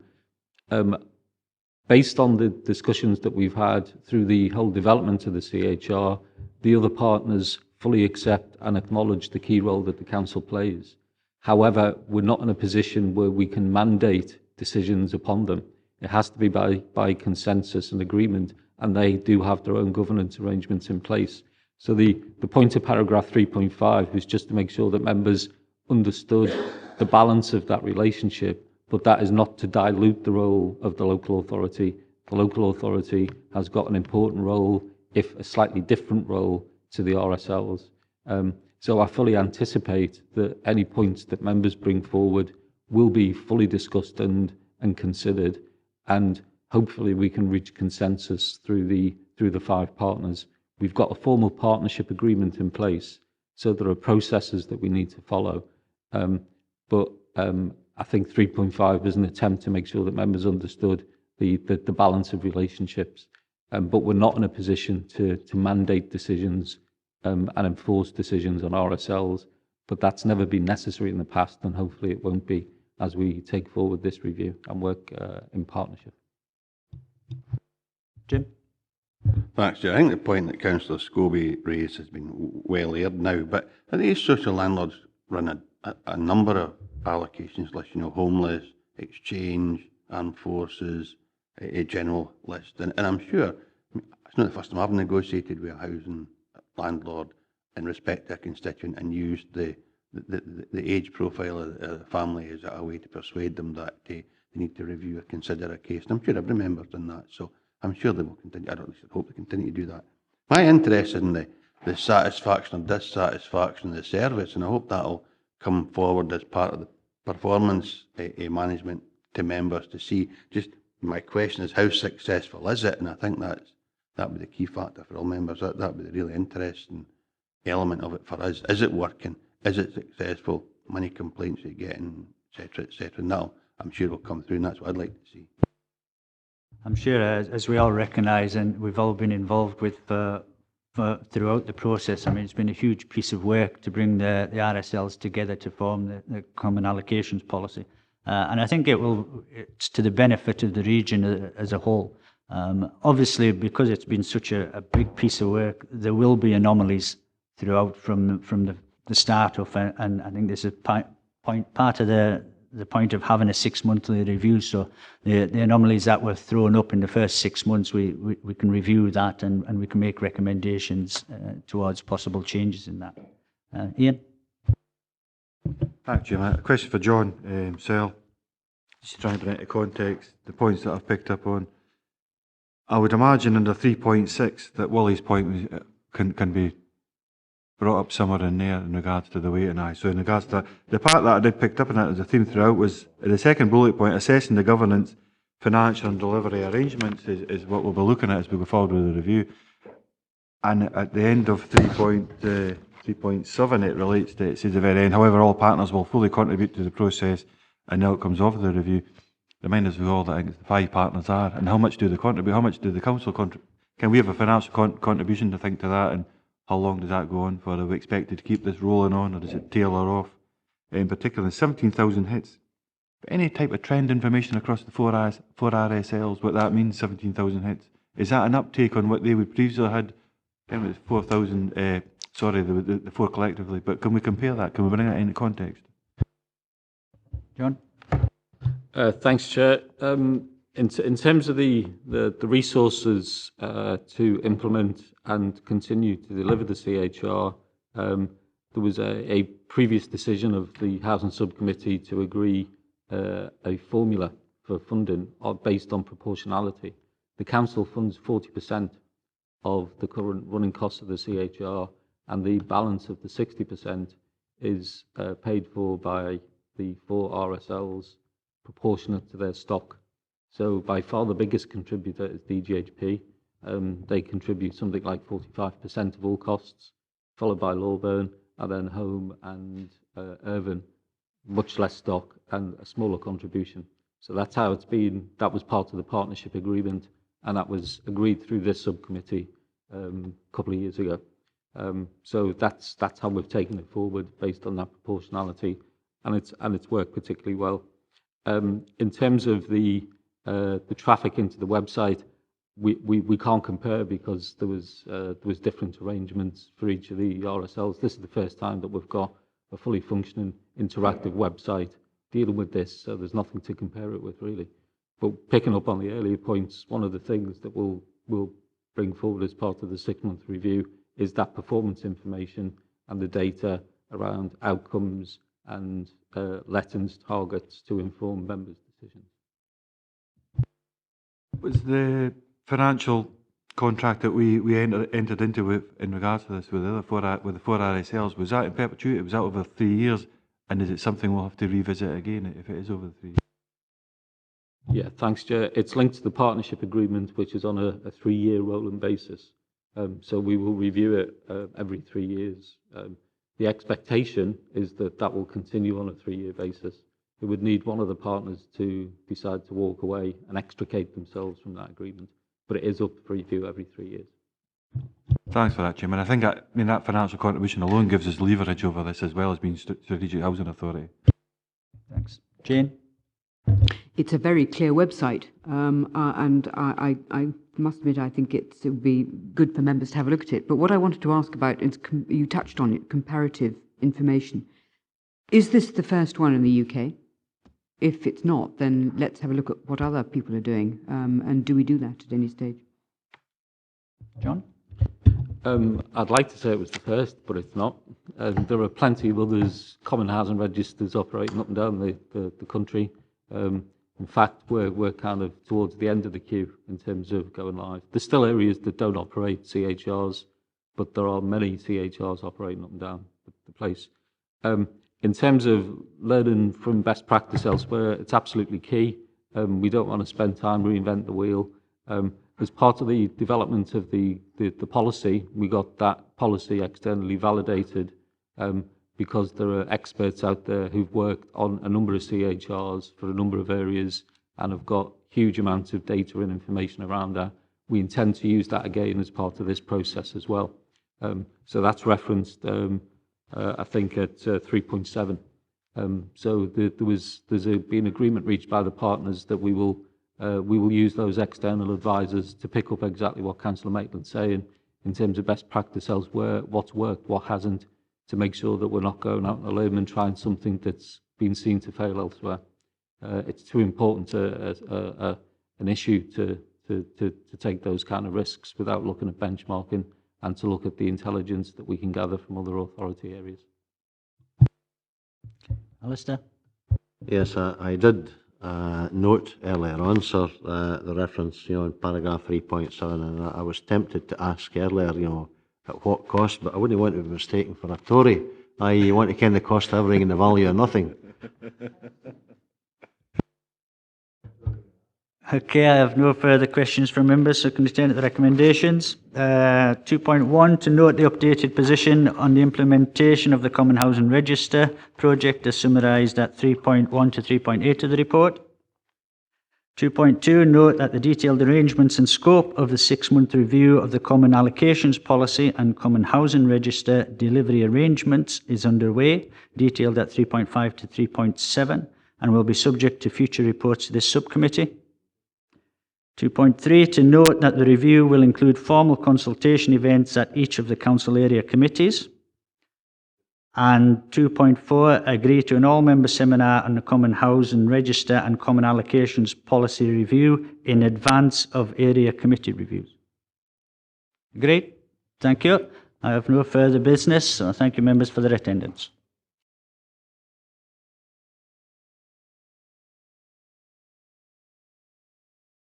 Based on the discussions that we've had through the whole development of the CHR, the other partners fully accept and acknowledge the key role that the council plays. However, we're not in a position where we can mandate decisions upon them. It has to be by consensus and agreement, and they do have their own governance arrangements in place. So the point of paragraph 3.5 is just to make sure that members understood the balance of that relationship, but that is not to dilute the role of the local authority. The local authority has got an important role, if a slightly different role, to the RSLs. So I fully anticipate that any points that members bring forward will be fully discussed and considered, and hopefully we can reach consensus through the 5 partners. We've got a formal partnership agreement in place, so there are processes that we need to follow. But I think 3.5 is an attempt to make sure that members understood the balance of relationships. But we're not in a position to mandate decisions and enforce decisions on RSLs. But that's never been necessary in the past, and hopefully it won't be as we take forward this review and work in partnership. Jim? Thanks, Chair. I think the point that Councillor Scobie raised has been well aired now, but these social landlords run a number of allocations lists, homeless, exchange, armed forces, a general list. And I'm sure, it's not the first time I've negotiated with a housing landlord in respect to a constituent and used the age profile of the family as a way to persuade them that they need to review or consider a case. And I'm sure every member's done that, so I'm sure they will continue. I don't hope they continue to do that. My interest in the satisfaction or dissatisfaction of the service, and I hope that'll come forward as part of the performance management to members to see. Just my question is, how successful is it? And I think that would be the key factor for all members. That would be the really interesting element of it for us. Is it working? Is it successful? How many complaints are you getting? et cetera. Now, I'm sure will come through, and that's what I'd like to see. I'm sure, as we all recognise, and we've all been involved with throughout the process, I mean, it's been a huge piece of work to bring the RSLs together to form the Common Allocations Policy. And I think it's to the benefit of the region as a whole. Obviously, because it's been such a big piece of work, there will be anomalies throughout from the start of, and I think this is part of the point of having a 6-monthly review. So the anomalies that were thrown up in the first 6 months, we can review that and we can make recommendations towards possible changes in that. Ian? Thanks, Jim. A question for John Sell. Just trying to bring it into context, the points that I've picked up on. I would imagine under 3.6 that Wally's point can be brought up somewhere in there in regards to the weight and I. So in regards to that, the part that I did pick up on that as a theme throughout was the second bullet point, assessing the governance, financial and delivery arrangements is what we'll be looking at as we go forward with the review. And at the end of 3.7 it relates to, it says at the very end, however, all partners will fully contribute to the process and the outcomes of the review. Remind us of all that I think the 5 partners are, and how much do they contribute, how much do the council contribute? Can we have a financial contribution to think to that, and how long does that go on for? Are we expected to keep this rolling on, or does it tailor off? In particular, 17,000 hits. Any type of trend information across the 4 RSLs, what that means, 17,000 hits. Is that an uptake on what they would previously had? It was 4,000, sorry, the 4 collectively, but can we compare that? Can we bring that into context? John? Thanks, Chair. In terms of the resources to implement and continue to deliver the CHR, there was a previous decision of the Housing Subcommittee to agree a formula for funding based on proportionality. The Council funds 40% of the current running costs of the CHR, and the balance of the 60% is paid for by the 4 RSLs proportionate to their stock. So by far the biggest contributor is DGHP. They contribute something like 45% of all costs, followed by Lawburn, and then Home and Irvine, much less stock and a smaller contribution. So that's how it's been. That was part of the partnership agreement, and that was agreed through this subcommittee a couple of years ago. So that's how we've taken it forward based on that proportionality, and it's worked particularly well. In terms of the traffic into the website, we can't compare because there was different arrangements for each of the RSLs. This is the first time that we've got a fully functioning interactive website dealing with this, so there's nothing to compare it with really. But picking up on the earlier points, one of the things that we'll bring forward as part of the 6-month review is that performance information and the data around outcomes and lettings targets to inform members' decisions. Was the financial contract that we entered into with, in regards to this with the other 4 RSLs, was that in perpetuity? Was that over 3 years? And is it something we'll have to revisit again if it is over 3 years? Yeah, thanks, Chair. It's linked to the partnership agreement, which is on a 3-year rolling basis. So we will review it every 3 years. The expectation is that that will continue on a 3-year basis. It would need one of the partners to decide to walk away and extricate themselves from that agreement. But it is up for review every 3 years. Thanks for that, Chairman. I think that financial contribution alone gives us leverage over this as well as being Strategic Housing Authority. Thanks. Jane? It's a very clear website, and I must admit I think it would be good for members to have a look at it. But what I wanted to ask about is, you touched on it, comparative information. Is this the first one in the UK? If it's not, then let's have a look at what other people are doing, and do we do that at any stage? John? I'd like to say it was the first, but it's not. There are plenty of others, common housing registers operating up and down the country. In fact, we're kind of towards the end of the queue in terms of going live. There's still areas that don't operate CHRs, but there are many CHRs operating up and down the place. In terms of learning from best practice elsewhere, it's absolutely key. We don't want to spend time reinvent the wheel. As part of the development of the policy, we got that policy externally validated. because there are experts out there who've worked on a number of CHRs for a number of areas and have got huge amounts of data and information around that. We intend to use that again as part of this process as well. So that's referenced, I think, at 3.7. So there's been agreement reached by the partners that we will use those external advisors to pick up exactly what Councillor Maitland's saying in terms of best practice elsewhere, what's worked, what hasn't, to make sure that we're not going out on a limb and trying something that's been seen to fail elsewhere. It's too important an issue to take those kind of risks without looking at benchmarking and to look at the intelligence that we can gather from other authority areas. Alistair? Yes, I did note earlier on, sir, the reference, in paragraph 3.7, and I was tempted to ask earlier, at what cost, but I wouldn't want to be mistaken for a Tory. You want to ken the cost of everything and the value of nothing. Okay, I have no further questions from members, so can we turn to the recommendations? 2.1, to note the updated position on the implementation of the Common Housing Register project as summarised at 3.1 to 3.8 of the report. 2.2, note that the detailed arrangements and scope of the 6-month review of the Common Allocations Policy and Common Housing Register delivery arrangements is underway, detailed at 3.5 to 3.7, and will be subject to future reports to this subcommittee. 2.3, to note that the review will include formal consultation events at each of the council area committees. And 2.4, agree to an all-member seminar on the Common Housing Register and Common Allocations Policy Review in advance of area committee reviews. Great, thank you. I have no further business, so thank you members for their attendance.